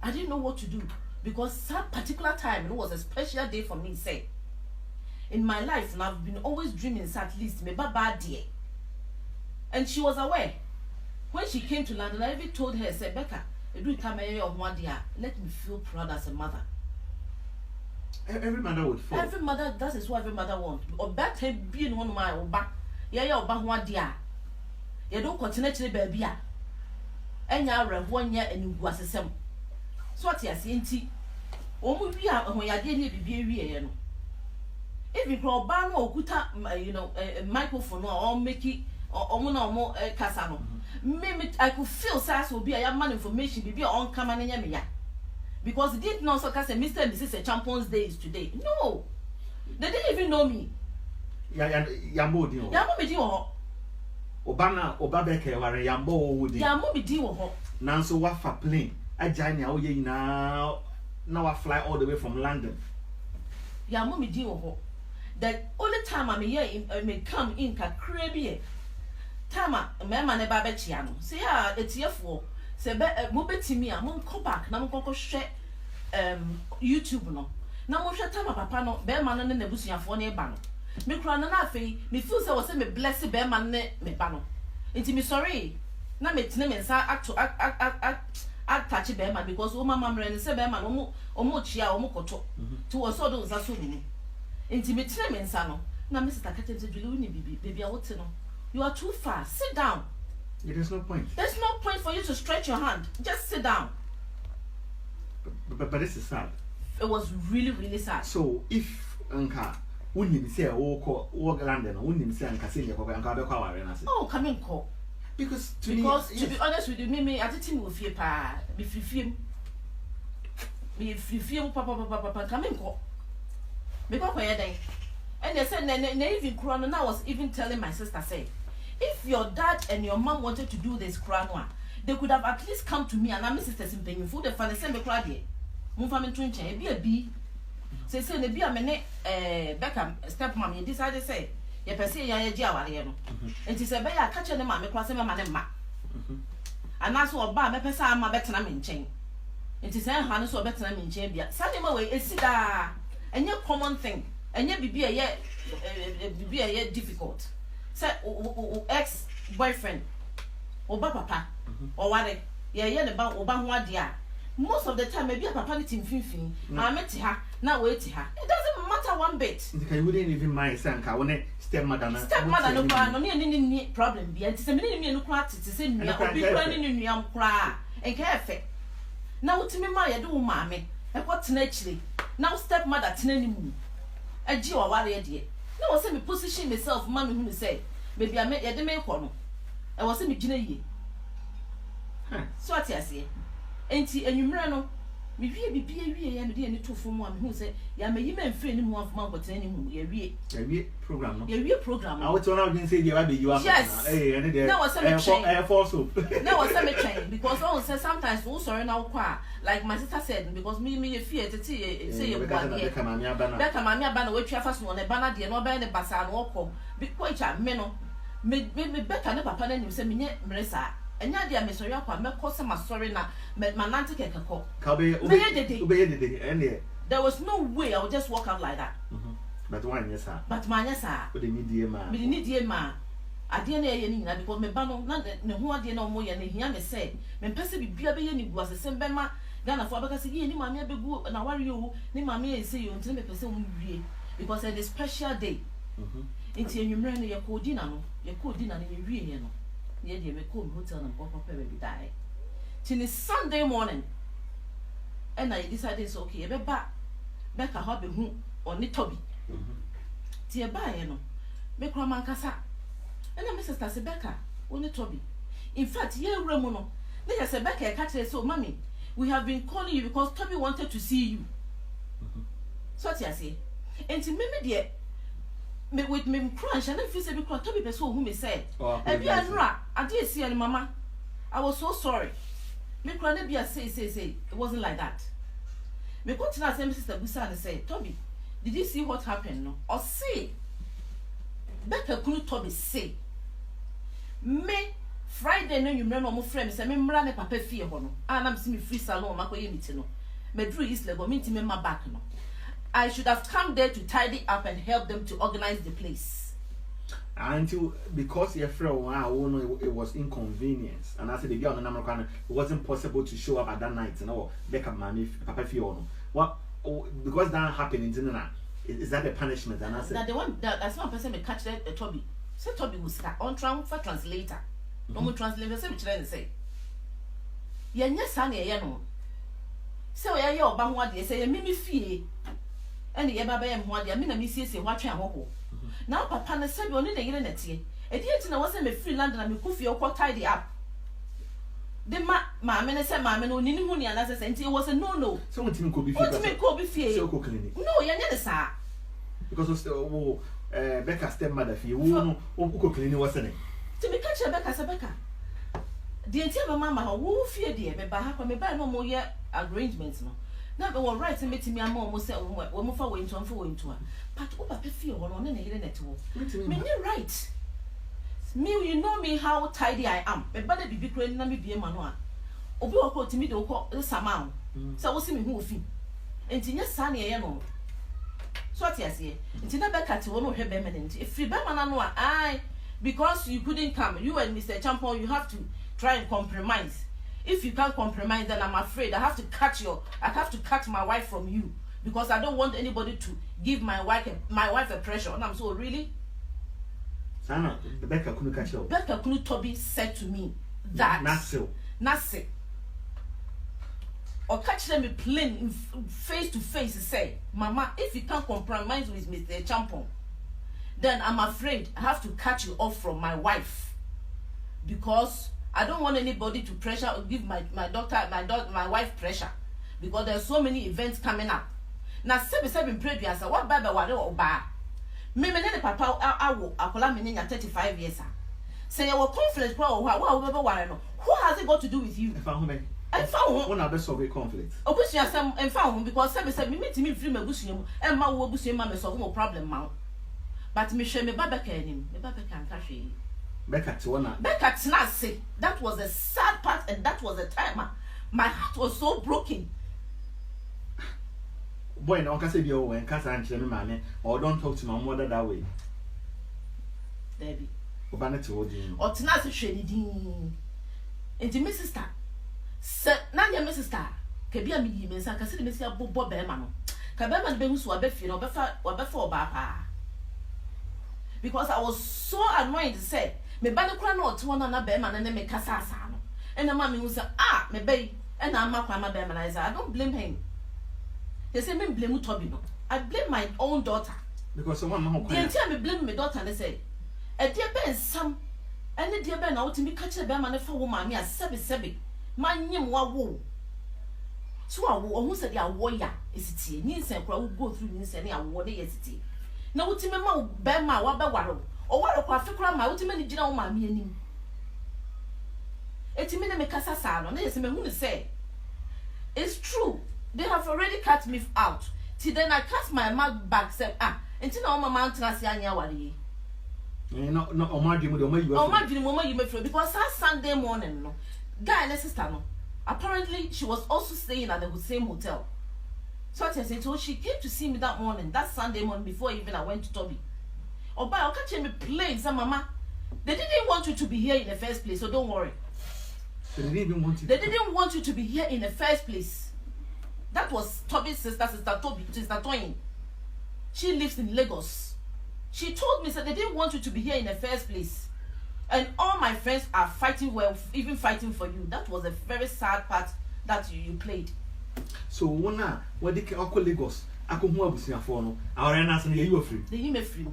Speaker 2: I didn't know what to do because that particular time it was a special day for me. Say in my life, and I've been always dreaming at least me bad dear, and she was aware. When she came to London, I even told her, say, Becca, do come here of one day. Let me feel proud as a mother.
Speaker 1: Every mother would fall.
Speaker 2: Every mother, that is what every mother wants. Or back him being one of my back. Yeah, back one day. You don't continue to baby. And you are 1 year and you was a sem. So what you are saying, oh, we are when you are getting baby. If you grow ban or guta, you know, a microphone or make it or more casano. Maybe I could feel SAS will be a young man information be on command in Yamia. Because they didn't know so Mr. and Mrs. Champions Day is today. No, they didn't even know me.
Speaker 1: Yambo, Obana, Obabeke, or Yambo, Yamobi Dio. Nanso Wafa plane. I join you now. Now I fly all the way from London.
Speaker 2: Yamobi Dio. That only time I'm here, I may come in Crabby. Tama mema ne ba bechia no say ya etiefo say be mo betimi a mo go back na mo kokko hwe YouTube no na mo hwe Tama papa no be ma no ne nabusuafo ne ba no me kura na afei me feel say wo say me bless be ma ne me ba no enti me sorry na me tene me nsa touch be ma because o mama mre say be ma no omo chia omo koto to wo so do nsa so ni enti me tene me nsa no na me sister kete Julie uni baby a wote no. You are too far. Sit down.
Speaker 1: There's no point.
Speaker 2: There's no point for you to stretch your hand. Just sit down.
Speaker 1: But this is sad.
Speaker 2: It was really, really sad.
Speaker 1: So if Anka wouldn't say walk London, wouldn't say Anka say oh, come in call. Because to be honest with you, me I didn't with you pa if you feel papa come in call. Because where they and they said they even crown and I was even telling my sister say if your dad and your mom wanted to do this crown they could have at least come to me and I'm sisters in paying food the fan the same crowd here. Move family to change be a B. Say the be a minute Becca step mommy decided to say ye per se ya no. And she said be a catch them mammy cross them man ma. And that's what ba me pesa ma better in chain. And she said Hannah so better in chain be. Send him away it's that and your common thing. And yet be a difficult. Say ex boyfriend or papa or what about Obama dear. Most of the time maybe a papa team fin. I met her, now wait her. It doesn't matter one bit. You wouldn't even mind Sanka when a stepmother
Speaker 2: no any problem be and me no cry to say me or be running in young cry and careful. Now to me my do mammy and what's naturally now stepmother tenany a G or warrior dear. No, I say me position myself, man who say, maybe I met a demand corner. I was in me Ginny. So I say, ain't he and you know, me be and be two from one who say, ya may you men free any more of my but any a
Speaker 1: program.
Speaker 2: A program.
Speaker 1: I was one of them say you are
Speaker 2: yes.
Speaker 1: Now was some force.
Speaker 2: Now was some chain because all says sometimes also now qua like my sister said because me fear to say Becca Mamia banner which you first one a banner dear no banner basan walk be quite a meno me Becca never papa and you say me Marissa. And ya dear Miss Oyakwa, me cause my sorry na my nanti keko. There was no way I would just walk out like that.
Speaker 1: But one yes sir.
Speaker 2: But my yes sir.
Speaker 1: But the media man.
Speaker 2: Me need dear ma. I didn't hear any because me bano na ne ho ade na omo ye ne hia me say me pese bibia be ye ni buase sem be ma Ghana for because ye ni mama be gu na wari you ni mama ye say you until me pese mu wie because it is special day. Nti enwumre no ye ko dinner no ye wie ye no. Yeah, they may call hotel and pop up every day. Till it's Sunday morning. And I decided it's okay. Becca hobby who on the Toby. Tia by no. Make Raman Cassa. And then Mrs. Tassi Becca on the Toby. In fact, yeah, Ramono. They said Becca catch it so, Mommy. We have been calling you because Toby wanted to see you. So I say. And to me, dear. Me with me crunch and then feel say because Toby person who me said I did see any mama. I was so sorry. Me crunch be a say it wasn't like that. Me go to that same sister Busa and say Toby, did you see what happened no? Or say Becca couldn't Toby say me Friday no you remember my friend say me mra ne papa fie ho no and am see me free salon makoye meeting no me drew East Lagos me nti me ma back no I should have come there to tidy up and help them to organize the place.
Speaker 1: Until because your friend, it was inconvenience, and I said the girl on the number it wasn't possible to show up at that night. No, Becca, mommy, Papa Fiona. What? Because that happened, is that a punishment? And I said
Speaker 2: that the one that's one person may catch that Toby. So Toby will start on for translator. No more translator. Say, yeah, son, yeah, no. So yeah, you're about what they say, Mimi fee. And the Yabba and what I mean, I see what I hope. Now, Papa said, you're only the internet here. A dear to know what's a free London and could feel quite tidy up. The mamma said, Mamma, no, Nini, and as I said, it was a no.
Speaker 1: So, what could be fear? No, you're never, sir. Because of Becca's stepmother, if you won't cook any what's in it. To me, catch a Becca. The entire mamma, who fear dear, but I may buy no more yet arrangements. Now they were right to meet me. I'm almost saying, "We're moving forward into her." But what I feel on the internet, me right.
Speaker 2: Me, you know me how tidy I am. Me bada bibi kure na me bie mano obi wako timi de wako sama so wo si me hu ofi enti nya sa na ye no so ati ase enti na Becca ti wo no hwe be me enti if be mana no ai because you couldn't come, you and Mr. Champon, you have to try and compromise. If you can't compromise, then I'm afraid I have to cut my wife from you because I don't want anybody to give my wife a pressure. And I'm so really.
Speaker 1: Sana, Becca couldn't catch you.
Speaker 2: Becca Toby said to me that Nasi. Or catch them plain face to face and say, Mama, if you can't compromise with Mr. Champon, then I'm afraid I have to cut you off from my wife because I don't want anybody to pressure or give my wife pressure because there's so many events coming up. Now, seven previous, what baby or bar? Me papa akola me 35 years. Say your conflict who has it got to do with you? I found
Speaker 1: one of the solve conflict.
Speaker 2: Obusia sam and found because seven me meet me free my busium and my wo busium ma solve no problem ma. But me share me Becca him. Me Becca can catch you.
Speaker 1: Becca to one.
Speaker 2: Becca not say that was a sad part and that was a time my heart was so broken.
Speaker 1: Boy, no can say be over and cast and me man or don't talk to my mother that way.
Speaker 2: Debbie.
Speaker 1: Obana to hold you.
Speaker 2: Or tonight shady din. Enti me sister. Na ya me sister. Ke bia me yi me nsa ka se me sia bobo be ma no. Ka be ma be hu so abefie no obefa oba pa. Because I was so annoyed to say me ba ne kura na oto na be ma na me kasa asa no. And ma me hu say me be and na ma kwa ma be ma na I don't blame him. They say me blame Toby no. I blame my own daughter.
Speaker 1: Because someone ma ho kwa.
Speaker 2: They me blame my daughter and they say e dia ben sam ene dia ben na wotimi ka kire be ma ne fa wo ma me a sebe ma nyim wa wo. So awo hu say dia wo ya esitie ni nsen kura wo go through ni nsen ni awo de yesitie. Na wotimi ma be ma wa be waro. O waro kwa fikura ma wotimi ni gina wo ma me anim. Etimi na me kasa sa no na yesi me hu ni say it's true. They have already cut me out. Till then I cast my mouth back said until now my man trust anya wari.
Speaker 1: No Omar you because that Sunday morning no guy and sister no apparently she was also staying at the same hotel. So I said so she came to see me that morning, that Sunday morning before even I went to Toby. By I'll catch me plain say mama they didn't want you to be here in the first place, so don't worry. They didn't
Speaker 2: want you to be here in the first place. That was Toby's sister Toby, sister Toyin. She lives in Lagos. She told me that they didn't want you to be here in the first place. And all my friends are fighting even fighting for you. That was a very sad part that you played.
Speaker 1: So what did Lagos? I come home with your phone. Our answer you free.
Speaker 2: The you free.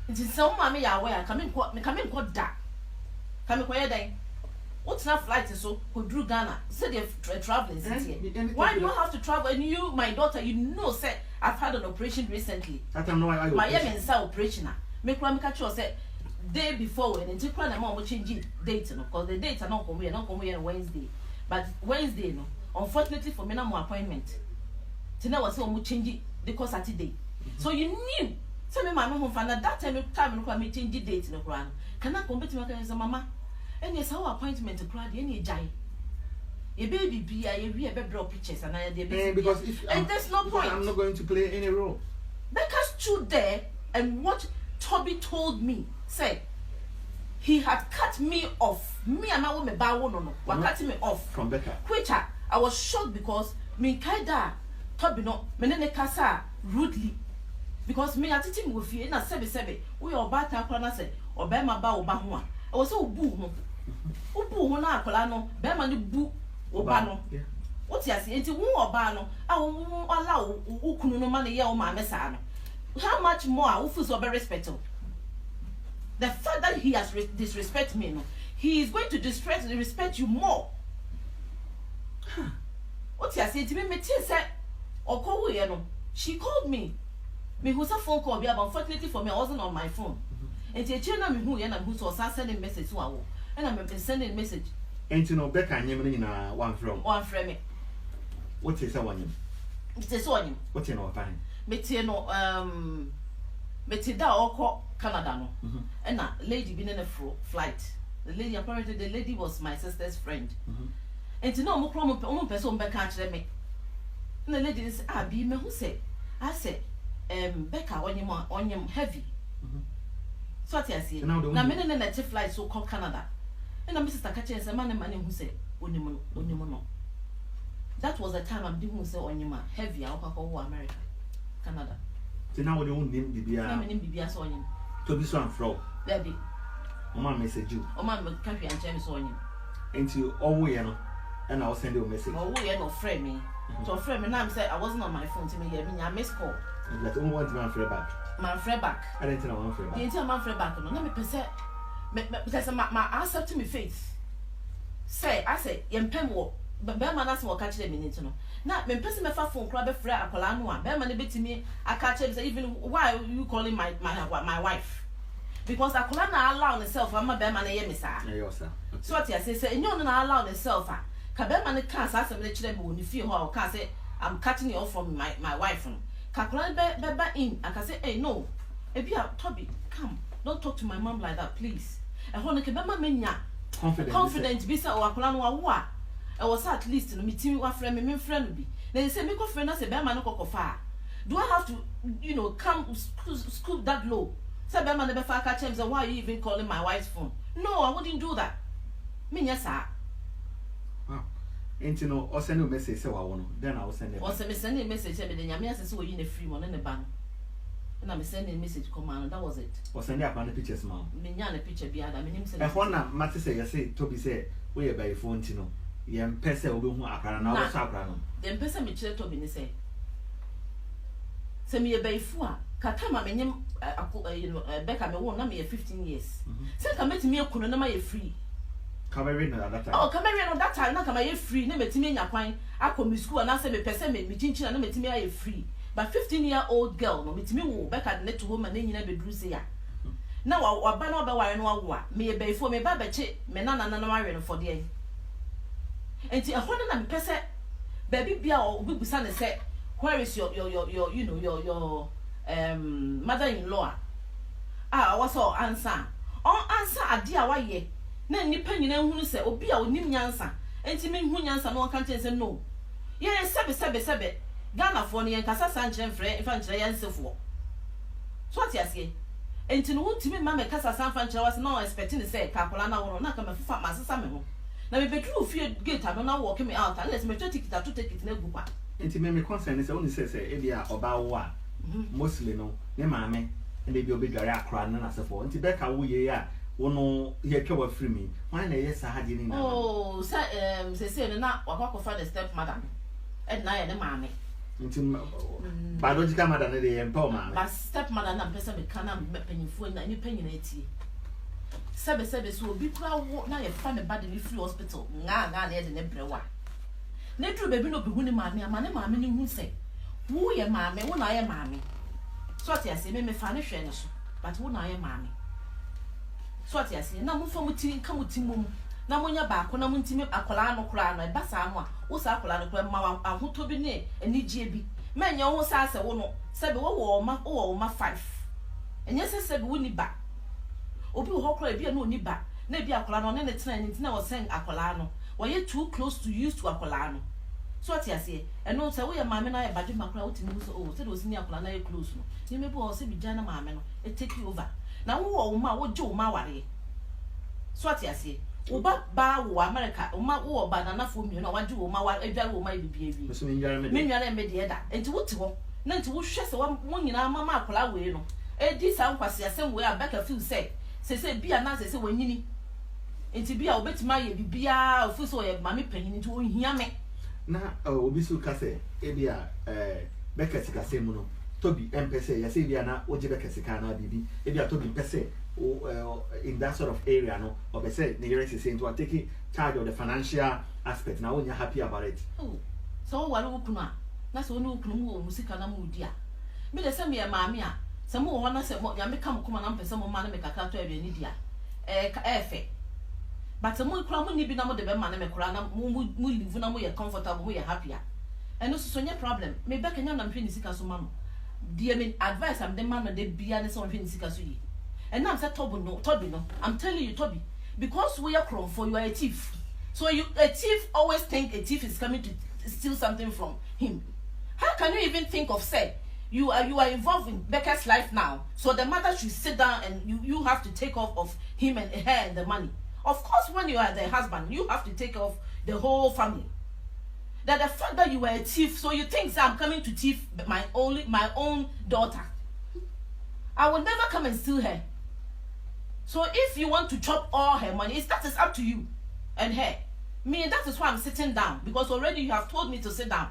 Speaker 2: It is so mommy aware. Come in quite dark. Come in quiet day. What's not flight so who drew Ghana? Said they're traveling here. Why do you have to travel? And you, my daughter, you know, said I've had an operation recently.
Speaker 1: I don't know why
Speaker 2: my operation. Make one catch you said day before when and my mom will change dates, because the dates are not coming on Wednesday. But Wednesday, no. Unfortunately for me, no more appointment. Tina was so much changing the course Saturday. So you knew. Tell me my mom found at that time me change the date in the Quran. Can I compete with my mama? And yes, our appointment to crowd any jai. A baby be a baby pictures and I did
Speaker 1: because
Speaker 2: and there's no point.
Speaker 1: I'm not going to play any role.
Speaker 2: Becca stood there and what Toby told me said he had cut me off. Me and my woman no. Cutting me off
Speaker 1: from Becca.
Speaker 2: Which I was shocked because me kaida Toby no menene kasa rudely because me atiti me wofie na sebe we obata akwa na say obema ba oba ho a I was so boo ho na akola no be ma ne bu oba no what you say enti wo oba no a wo ala wo kunu no ma ne ye wo ma mesa no how much more wo feel so be respectful. The fact that he has disrespect me no he is going to respect you more. What you say to me say okwo we no she called me who said phone call but unfortunately for me I wasn't on my phone. And the children me who and who was sending message to our and I'm sending message.
Speaker 1: And you know Becca and you one from
Speaker 2: me.
Speaker 1: What is that one?
Speaker 2: It's a son.
Speaker 1: What you know fine?
Speaker 2: Me no Metida oko Canada no. And na lady been in a flight. The lady apparently the lady was my sister's friend. And to know mo kro mo person Becca catch me. And the lady is be me who say I said Becca on you heavy. So what I say now me in a flight so called Canada. And my sister catch and man who say onimono. That was the time I'm doing say onyima heavy alcohol America Canada.
Speaker 1: So now we don't name Bibia.
Speaker 2: I'm name Bibia so onyim.
Speaker 1: To be so and fro.
Speaker 2: Baby.
Speaker 1: Oma message you.
Speaker 2: Oma me country and James so onyim.
Speaker 1: Into all we know. And I'll send you a message.
Speaker 2: Oh, we no friend me. So friend me now say I wasn't on my phone to me here. Me I miss call.
Speaker 1: But only one man friend back.
Speaker 2: My friend back.
Speaker 1: I didn't know one friend back.
Speaker 2: You tell my friend back no. Let me percent. Because my answer to me face. Say I say yempem wo. But Bearman asked me catch them in it. Now, when person me phone club a friend Akolano, Bearman a bit to me, I catch him say even why are you calling my wife? Because Akolana allow herself, I'm a Bearman a yemisa. So what I say, no allow herself. Kabeman can't ask them when you feel how can say I'm cutting you off from my wife. Kakulan beba in, I can say, hey no, Toby, come, don't talk to my mom like that, please. And when Kabema menya confident be so Akolan wa. I was at least in meeting with friend, me friend be. Then they say, make a friend, I say, Bearman no far. Do I have to, come scoop that low? Say, Bearman never far catch him, so why are you even calling my wife's phone? No, I wouldn't do that. Me, yes, sir.
Speaker 1: Ain't you know, or send you a message, so I want then I'll send it.
Speaker 2: Or send a message, and then Yamia says, we're in a free one in the ban. And I'm sending a message command, that was it.
Speaker 1: Or send you up on the pictures, ma'am.
Speaker 2: Minian a picture behind, I mean, him
Speaker 1: say, one matter say, I say, Toby say, we're by phone, you know. Yem pese obi hu akara na wo sakra no
Speaker 2: dem pese me kire to bi ni se me be fu a kaka ma menyem Becca me won na me 15 years se ka metimi ekunu na ma ye free
Speaker 1: Cameroon na that time
Speaker 2: Cameroon no that time na ka ma ye free na metimi nya kwan akomi school na se me pese me chinchina na metimi aye free but 15-year-old girl no metimi wo Becca de to home na nyina be dru se ya na wa ba na ba ware no wa me be fu me ba be che me na ware no for there. And a honor and person, baby, be our big son say, where is your mother-in-law? Ah, what's all answer? All answer a dear why ye. Then you penny who say, oh, be our new answer. And to me, who answer no country say no. Yes, sabe. Ghana for me and Casa Sanchez and French and so forth. So what you say? And to know to me, Mamma Casa San Francisco was not expecting to say, Capolana will not come and fat my salmon. Now we bedroom fear gate I don't know walking me out unless me take it to take it in a group.
Speaker 1: Inti me concern is only say ebia oba wa mostly no ne maame and they be obedware akra na na sefo inti Becca wo ye ya wo no ye twa free me why na yes ha di ni na
Speaker 2: oh say na wakwa the stepmother and na ye ne maame
Speaker 1: inti biological mother na dey empower maame
Speaker 2: but stepmother na pesa me kana panyinfo na ni panyin ati sebe so bi kura wo na ye fa me bad me free hospital nga na ye de ne brewa na dru baby no bi hu ni maame ama ne maame ni hu se wo ye maame wo na ye maame so ati ase me fa ne hwe ne so but wo na ye maame so ati ase na mo fa muti ka muti mum na mo nya ba ko na mo ntimi akola no kura no e ba sa mo a wo sa akola no kura ma ahoto bi ne anigye bi ma nya wo sa ase wo no sebe wo wo ma 5 enye sebe wo ni ba obi wo hokra bia no ni ba na bia akola no ne tena ni tina wo sen akola no wo ye too close to use to akola no so ati ase eno se wo ye maame na ye badwe makra wo timi so oh se do sini akola na ye close no ni me bo se bi jana maame no e take you over na wo ma wo je wo ma ware so ati ase wo ba wo America wo ma wo ba na fo mi no wa je wo ma ware edware wo ma bibia wi me nware me de da enti wo ti ho na enti wo hwe se wo nyina mama akola we no e di sa nkwase asem we a Becca feel say se bia na se wanyini enti bia obetima ye bibia ofu so ye mame panyin nti ohia me
Speaker 1: na obi su ka se e bia Becca sika se mu no Toby empese ya se bia na oje Becca sika na bibi e bia Toby pese in that sort of area no obese ne yere se into take charge of the financial aspect na wonya happy about it
Speaker 2: oh so wale wukunu a na so ne wukunu mu musika na mu dia me de se me ya maame a se mo ho na se mo ya me kam kuma na mpese mo ma na me kakra to ebe ni dia efe but mo kura mo ni bi na mo de be ma na me kura na mo live na mo ye comfortable mo ye happy a eno so nye problem me Becca nya na mpwe ni sika so ma no dear me advice I'm the man of the beer something sikasuyi. And now I'm said Toby no. I'm telling you, Toby, because we are chrome for you are a thief. So a thief always think a thief is coming to steal something from him. How can you even think of say you are involved in Becca's life now? So the mother should sit down and you have to take off of him and her and the money. Of course, when you are the husband, you have to take off the whole family. That the fact that you were a thief, so you think I'm coming to thief my own daughter. I will never come and steal her. So if you want to chop all her money, that is up to you and her. Me, that is why I'm sitting down, because already you have told me to sit down.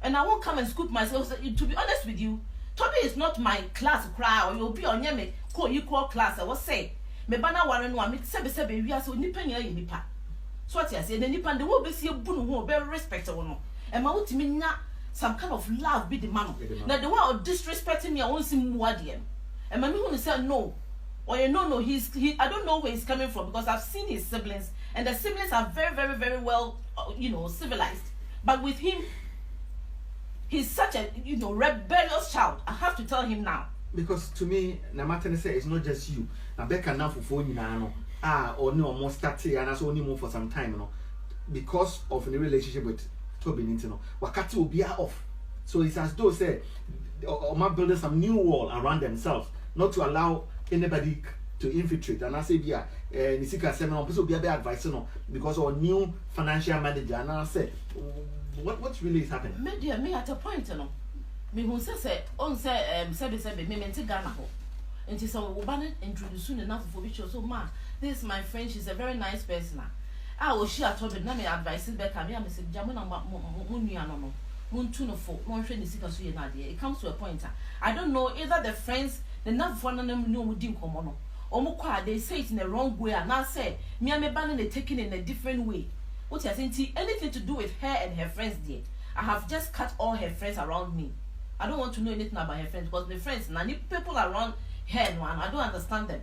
Speaker 2: And I won't come and scoop myself. To be honest with you, Toby is not my class cry, or you'll be on your equal class. I was say, me bana warren one, me sebe we are so nipa nipa. So what I say, the nipa, the will be see a boon who very respectable. And my ultimate some kind of love be the man. Now the one disrespecting me, I won't see more dear. And my who said no. Or no, I don't know where he's coming from, because I've seen his siblings, and the siblings are very, very, very well, civilized. But with him, he's such a, rebellious child. I have to tell him now.
Speaker 1: Because to me, Namatane say it's not just you. Now Becca now for 4 years, or no more started, and that's only more for some time, because of the relationship with Toby Nintendo. Wakati will be off. So it's as though say, or might build some new wall around themselves, not to allow anybody to infiltrate. And I say, yeah, Nisika Seminole, people be advice, because our new financial manager. And I say, what really is happening?
Speaker 2: Me at a point, me who say, on say, me mente Ghana ho. And she said, Ubana introduce enough for which so ma. This is my friend, she's a very nice person. I will share told me, me advice Becca, me, I said, Jamuna Muniano. It comes to a point. I don't know either the friends, the enough one of them know within common. Or they say it in the wrong way, and I say, me and me banning they taking in a different way. What I think anything to do with her and her friends did. I have just cut all her friends around me. I don't want to know anything about her friends, because the friends, now people around her, one, I don't understand them.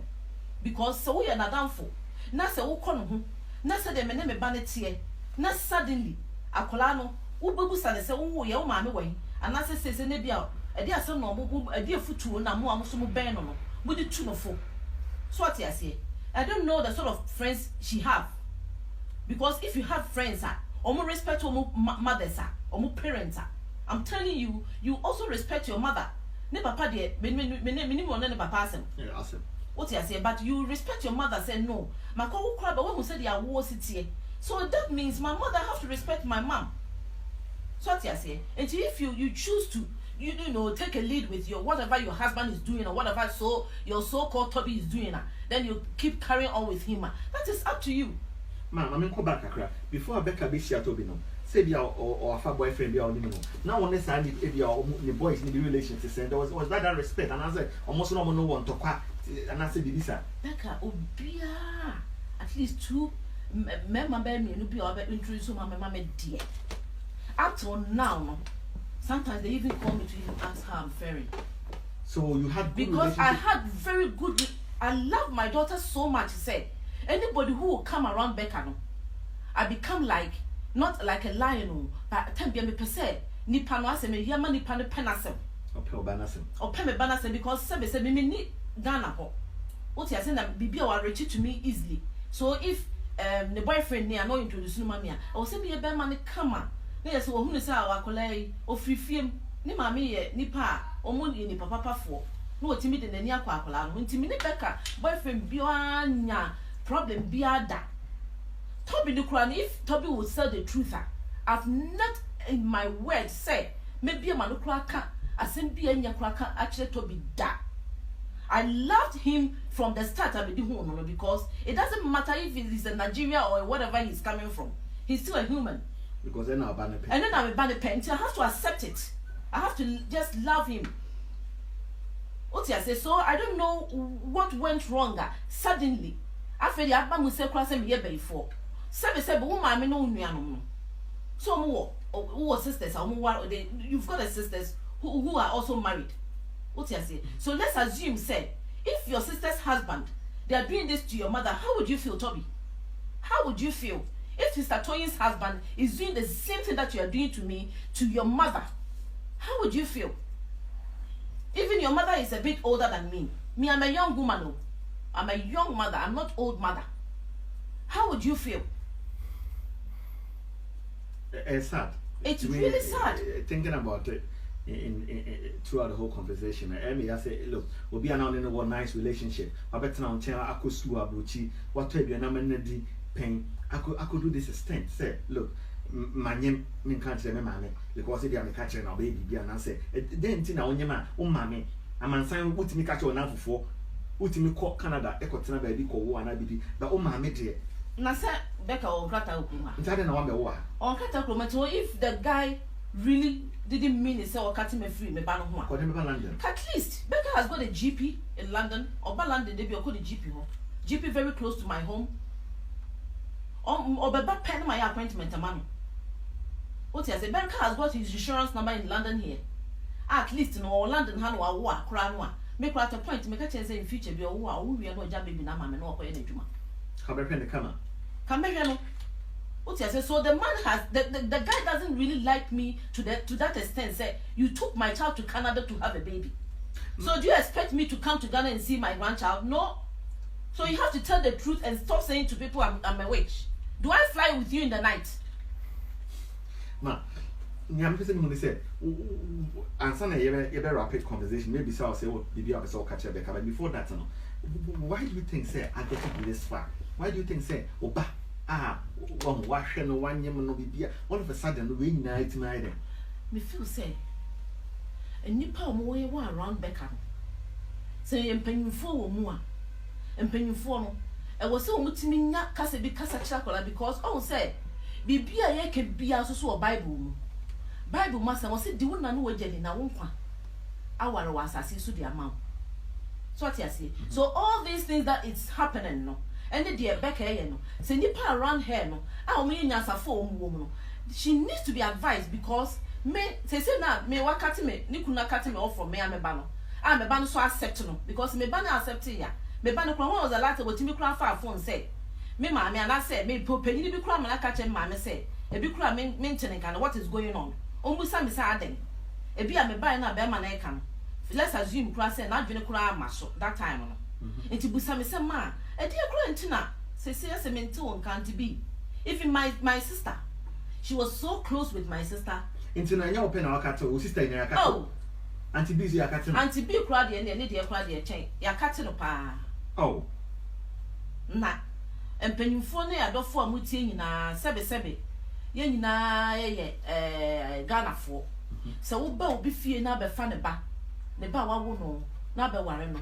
Speaker 2: Because so we are not done for. Now say, oh, come, now say, the men bannet here. Now suddenly, Akolano. Ubu sa say oh ye o ma me wen anase sese ne bia e dia some no bubu e dia futu na mo amoso mo ben no mo di tu no fo so what you say. I don't know the sort of friends she have, because if you have friends omo respect omo mothers omo parents I'm telling you, you also respect your mother. Ne papa de me mo ne papa asem
Speaker 1: yeah awesome
Speaker 2: what you say, but you respect your mother. Say no makwa kra ba we who said dia wo sitie, so that means my mother have to respect my mom. So what I say, and if you choose to take a lead with your whatever your husband is doing, or whatever your so-called Toby is doing, then you keep carrying on with him. That is up to you.
Speaker 1: Ma'am, I mean, come back, before Becca be share Toby no. Say be or a boyfriend be our minimum. Now on this side, the boys need the relationship, and there was that respect, and I said almost no one to quack, and I said this.
Speaker 2: Becca, Obia, at least 2 member me no be over introduce my mama dear. Up till now, sometimes they even call me to even ask how I'm faring.
Speaker 1: So you had good
Speaker 2: because I had very good. I love my daughter so much. Say anybody who will come around Becca, I become like not like a lion, but tembe me pese nipa no asem yama nipa no penasem. Or peme banasem because say me ni Ghana ho. What you say na bibi will reach to me easily. So if the boyfriend ne I know introduce no mamia, I will say be a bear man come. Yes, who is our colleague or free film, ni mammy, ni pa, or money ni papa for. No timid in the near quacola, when Timmy Becca, boyfriend Bianya, problem biada. Toby the crown, if Toby would tell the truth, I've not in my word said, maybe a man cracker, a simple and your cracker actually Toby da. I loved him from the start of the home because it doesn't matter if it is a Nigeria or whatever he's coming from, he's still a human.
Speaker 1: Because then I'll ban a pen.
Speaker 2: And then I'll ban a pen. I have to accept it. I have to just love him. What I say, so I don't know what went wrong. Suddenly, after the Abba Musa crossing me before. Sabe, but woman, no no. So more or sisters, you've got sisters who are also married. What I say. So let's assume, say, if your sister's husband, they are doing this to your mother, how would you feel, Toby? How would you feel? If Mr. Toyin's husband is doing the same thing that you are doing to me, to your mother, how would you feel? your mother is a bit older than me. Me, I'm a young woman. Oh. I'm a young mother. I'm not old mother. How would you feel?
Speaker 1: It's sad.
Speaker 2: It's really sad.
Speaker 1: Thinking about it in throughout the whole conversation. I say, look, we'll be around in a one nice relationship. I bet now I could slew abruchi. What to be an amended pain? I could do this extent. Say, look, my name can't say my mammy because if I'm catching our baby, and I say, then Tina on your man, oh mammy, I'm on sign what me catch on now for. What me call Canada, Ecotina baby call one I be, but oh mammy dear.
Speaker 2: Nasa Becca or Grata Okuma.
Speaker 1: I don't know what.
Speaker 2: Or Grata Okuma, so if the guy really didn't mean it, so cutting me free, me ban home.
Speaker 1: London.
Speaker 2: At least Becca has got a GP in London, or London, they be a good GP home. GP very close to my home. Or Beba pen my appointment a man. What I say, Becca has got his insurance number in London here. At least no London Hanwa wa crown. Make right a point, make a chance in future be a war, we are no job baby nama and no any juma.
Speaker 1: How about the camera?
Speaker 2: Camera. What I say, so the man has the guy doesn't really like me to that extent. Say you took my child to Canada to have a baby. So do you expect me to come to Ghana and see my grandchild? No. So you have to tell the truth and stop saying to people I'm a witch. Do I fly with you in the night?
Speaker 1: Ma, I'm just going to say, and some a rapid conversation. Maybe so I'll say, oh, maybe I'll catch a Becca. But before that, why do you think, say, I got to be this far? Why do you think, say, oh, one wash and one year no be all of a sudden we night neither?
Speaker 2: Me feel say, a nipper more around Becca. Say, and penny for more, and penny for. I was so much me not cast a big cassa chocolate because, oh, say, be a can be also a Bible. Bible master was it, do not know what jelly now won't. Our was as to the amount. So what I see. So all these things that it's happening no. And the dear Becca, you know, say nipa around her no. I mean as a phone woman. She needs to be advised because me say na me wakati me ni kuna kati me off from me amebano. I'm a ban so accept no because me ban accept ya. Me ban no was a lot what me kura fa phone say. Me ma me and I say me penny be kura na catch ma me say. E be kura maintaining kind what is going on. Ombusa me say aden. E be a me buy na be ma na e kan. Let's assume kura say na dwene kura maso that time no. Enti busa me say ma e dey kura ntina say say me nti won kan be. Even my sister, she was so close with my sister. Into na
Speaker 1: your pen or cattle, sister in your cattle. Auntie busy a cattle.
Speaker 2: Auntie be crowd and any dear crowd chain. Ya cattle pa.
Speaker 1: Oh.
Speaker 2: Na. And pennyphone I don't form with na sebe. Yen na Ghana for. So we'll be fear now be fan ba. The ba wa no. Now be worry no.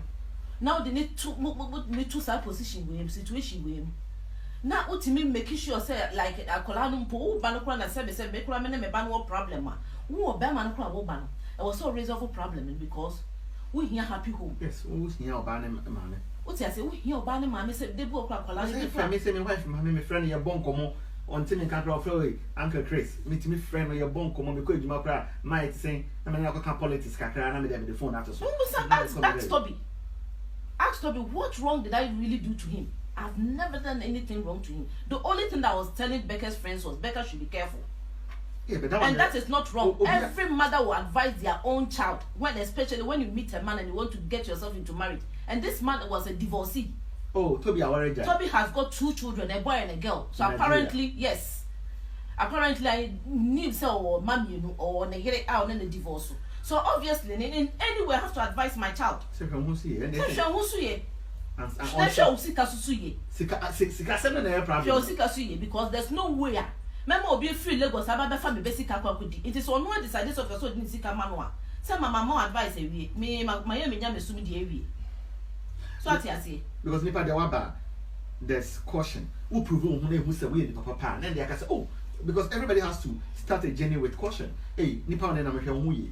Speaker 2: Now they need two side position with him, situation with him. Now what me making sure say like a colonel po banokra na sebe make me me ban what problem ma. Wo be man kra wo ban. It was so resolve problem because we here happy home.
Speaker 1: Yes, we here oba ne mama.
Speaker 2: What I say we here oba ne mama say dey bo kra colonel.
Speaker 1: Me say me wife mama me friend your bon komo until me can draw flow Uncle Chris. Me friend your bon komo me ko ejuma kra might say na me na ko politics kakra na me dey the phone after so.
Speaker 2: Ask Toby, what wrong did I really do to him? I've never done anything wrong to him. The only thing that I was telling Becca's friends was Becca should be careful.
Speaker 1: Yeah, but
Speaker 2: that is not wrong. Every mother will advise their own child, especially when you meet a man and you want to get yourself into marriage. And this man was a divorcee.
Speaker 1: Oh, Toby
Speaker 2: has got 2 children, a boy and a girl. So apparently, yes. Apparently, I knew so or mommy or negate out in the divorce. So obviously, in any way, I have to advise my child. Because there's no way. Memo be free Lagos about family basic akwa. It is on one decided of so didn't see manwa. Some mama advice me my yam sumi de. So what I say?
Speaker 1: Because nipa de waba there's caution. Who prove who say we the papa and then they can say oh because everybody has to start a journey with caution. Hey, nipa on na me hwe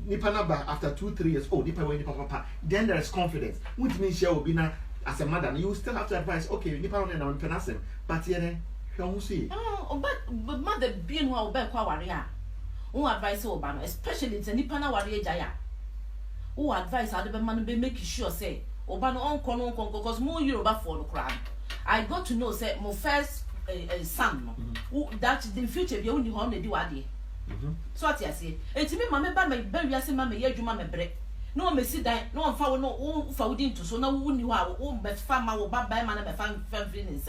Speaker 1: nipa number after 2-3 years oh nipa we nipa papa then there is confidence. Which means she will be na as a mother you still have to advise okay nipa on na penasem but yene
Speaker 2: oh, but mother being who be kwa warrior. Who advise Obano, especially it's a nipana warrior jaya. Who advise how the man be making sure say Obano on kono because more Yoruba for the crowd. I got to know say my first son who that in future be only home they do adi. So what I say, and to me, mamma by my very as mamma, ye, you mamma break. no me sit down no one found no found into so now who knew how but farmer or bad man and family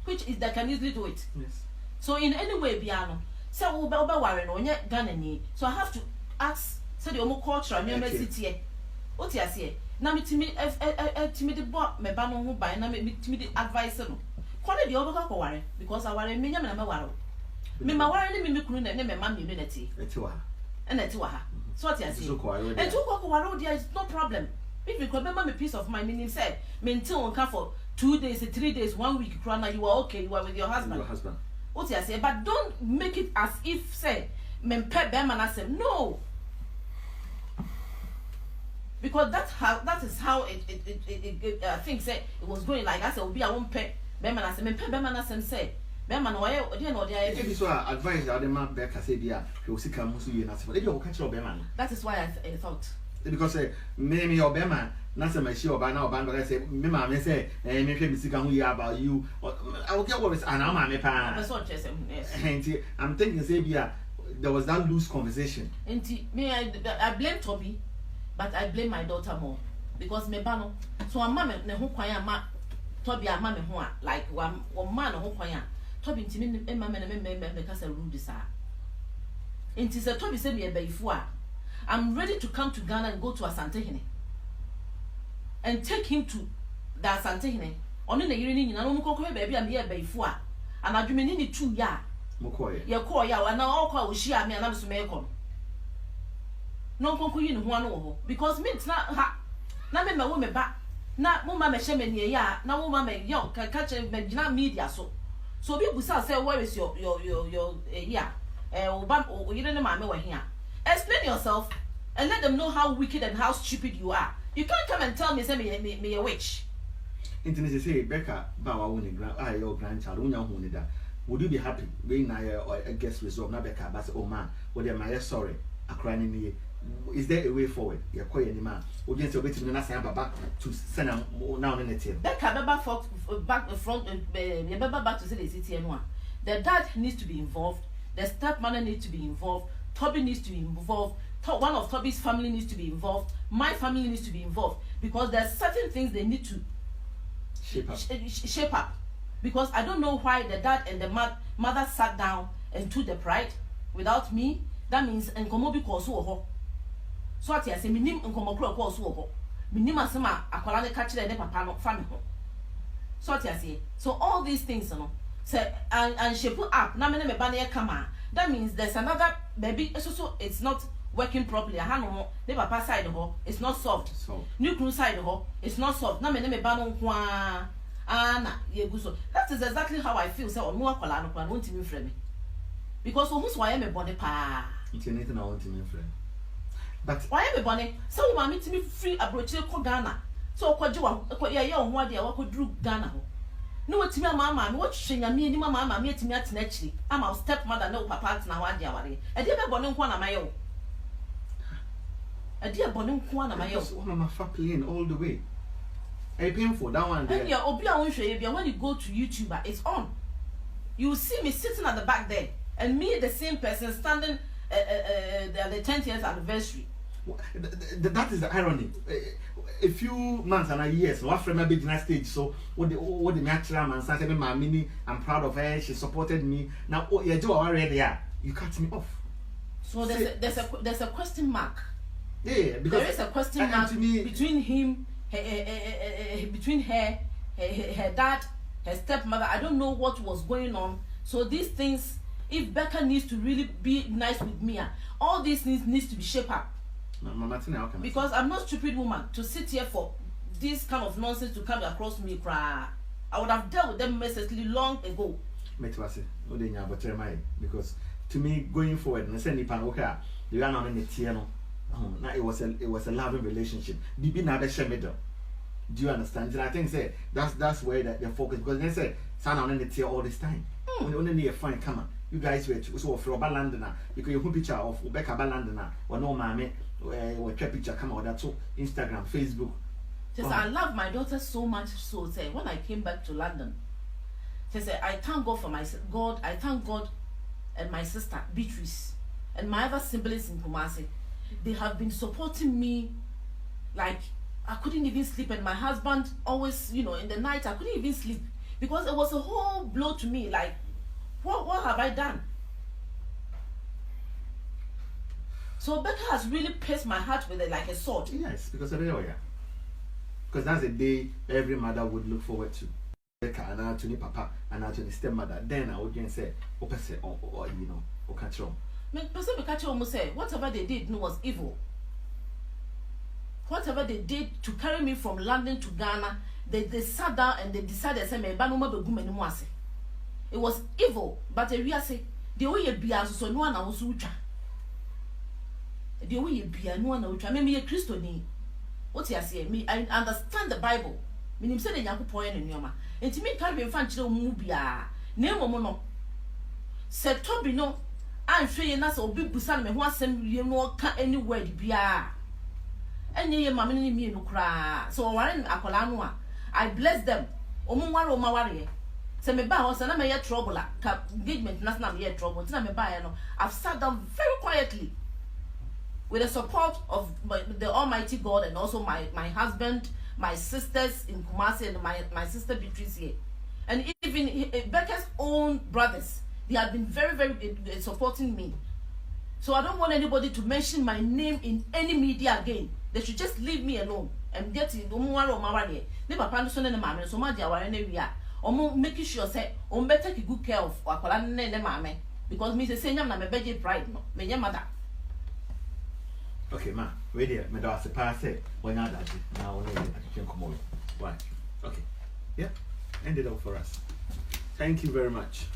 Speaker 2: which is that can easily do it.
Speaker 1: Yes.
Speaker 2: So in any way piano so we be worry no nya Ghana ni so I have to ask so the omo culture and city e what you say na me timi de bo me ba no ho ban na me timi de advice no kwale de obeka ko worry because I worry me nya me na me worry me ma worry ni me kunu na me ma me na ti
Speaker 1: eti wa
Speaker 2: and eti wa ha so what you say
Speaker 1: and
Speaker 2: to ko worry there is no problem if you could remember me peace of mind meaning said maintain on car for 2 days 3 days 1 week crana you are okay you are with your husband what you say but don't make it as if say me pet be man asem no because that is how it I think say it was going like I said obi a won pet be man asem me pet be man asem say be man o dey no dey
Speaker 1: if so advice that the man Becca say dia he will see come so you na say dey o catch your be man
Speaker 2: that is why I thought
Speaker 1: because me your be man na say my she oba na oba go say me ma me say me hwe me sika hu ya about you I will get what is and ma me pa I'm thinking say bia there was that loose conversation
Speaker 2: me I blame Toby but I blame my daughter more because me ba no so ama me ne ho kwan ama Toby ama me ho like one man ho kwan Toby ntimi me ma me me ka say rude sa enti say Toby say me e bayifu a I'm ready to come to Ghana and go to Asantehene and take him to the Asantehene oni na yiri ni nyina no mukoko baby am here bayifu a anadwumi ni 2 ya
Speaker 1: mokoye
Speaker 2: ye ko ya wa na okwa o hia me anam so me ko no konko yi ni ho ano ho because me na ha na me wo me ba na mo ma me hye me ne ya na mo ma me yo ka che me gina media so bi busa say where is your yeah oba o yire ne ma me wa hia explain yourself and let them know how wicked and how stupid you are. You can't come and tell me say me a witch.
Speaker 1: Intimacy say Becca ba wa woni your grandchild unya hu ni da. Would you be happy being a guest result na Becca but oh man what am I sorry akra ni is there a way forward ya koye ni ma audience obetimi na san baba to send now in the team
Speaker 2: Becca back front back to say the city no the dad needs to be involved, the stepmother needs to be involved, Toby needs to be involved, one of Toby's family needs to be involved, my family needs to be involved because there's certain things they need to shape up because I don't know why the dad and the mother sat down and took the pride without me. That means enkomo bi ko so ho so ati ase minim enkomo kro ko so ho minim asema akwala ne ka kire ne papa no fa me ho so ati ase so all these things no say and shape up na me ne me ba na kama that means there's another baby so it's not working properly aha no ne papa side ho it's not solved new crew side ho it's not solved na me ba no nko na ye gu so that is exactly how I feel say onu akwala no kwa no ntimi frɛ me because who's why me body pa
Speaker 1: it's anything I want to me friend but
Speaker 2: why me body so ma me timi free abrochire ko Ghana so kwaje wa ye ho ade wa ko dru Ghana ho no watimi ama me wathwe nyame ni ama me atimi atena akiri ama step mother na papa atena ho ade aware e de be body nko na maye wo e de body nko na maye wo
Speaker 1: so mama fa playing all the way e painful that one there
Speaker 2: and yeah obi a won hwe bia when you go to YouTube it's on you will see me sitting at the back there and me the same person standing the 10th years anniversary.
Speaker 1: That is the irony. A few months and a year, so after my big stage, so what the natural man said, my mini, I'm proud of her, she supported me. Now, oh, yeah, Joe already, yeah, you cut me off.
Speaker 2: So there's a question mark.
Speaker 1: Yeah, because
Speaker 2: there is a question mark between him, between her dad, her stepmother. I don't know what was going on. So these things, if Becca needs to really be nice with me, all these things needs to be shaped up. Because I'm not a stupid woman to sit here for this kind of nonsense to come across me. I would have dealt with them mercilessly long ago.
Speaker 1: Because to me, going forward, you are not in the tiano. It was a loving relationship. Bibi na be middle. Do you understand? And I think say that's where the focus, because they say son on the tier all this time. When only need a fine come on. You guys were so for Balandana because you picture of Becca Balandana or no mammy or picture come out that's so Instagram, Facebook.
Speaker 2: Just I love my daughter so much so say when I came back to London, she said I thank God for my God, I thank God and my sister Beatrice and my other siblings in Kumasi. They have been supporting me Like I couldn't even sleep, and my husband always, in the night I couldn't even sleep because it was a whole blow to me. Like, what have I done? So Becca has really pierced my heart with it like a sword.
Speaker 1: Yes, because of the lawyer. Because that's a day every mother would look forward to. Becca and now to the papa and now to the stepmother. Then I would just say, or catch on.
Speaker 2: Whatever they did was evil. Whatever they did to carry me from London to Ghana, they sat down and they decided to it was evil, but the real say the way you be as so no one was ucha. The way you be no one ucha. Maybe a Christian. What you say? Me, I understand the Bible. Meaning say the yaku point in yoma. And to me carry fan chilo mubia. Name mono. Said Toby no. I'm sure you not so big busan me who send you no can any word bia. And ye mamma me no cry. So warren akolanwa. I bless them. Omumwaro mawari. Say me ba house na me yet trouble engagement national yet trouble. Tina me ba no. I've sat down very quietly with the support of the Almighty God and also my husband, my sisters in Kumasi and my sister Beatrice here. And even Becca's own brothers, they have been very, very supporting me. So I don't want anybody to mention my name in any media again. They should just leave me alone and get it. Never panduson and mamma, so much our area. Or making sure say, better take good care of Wakolan and mamma. Because me say, I'm a baby pride, no, my mother.
Speaker 1: Okay, ma, wait here. Me do pass it when I that now only I can come over. Why? Okay. Yeah. End it up for us. Thank you very much.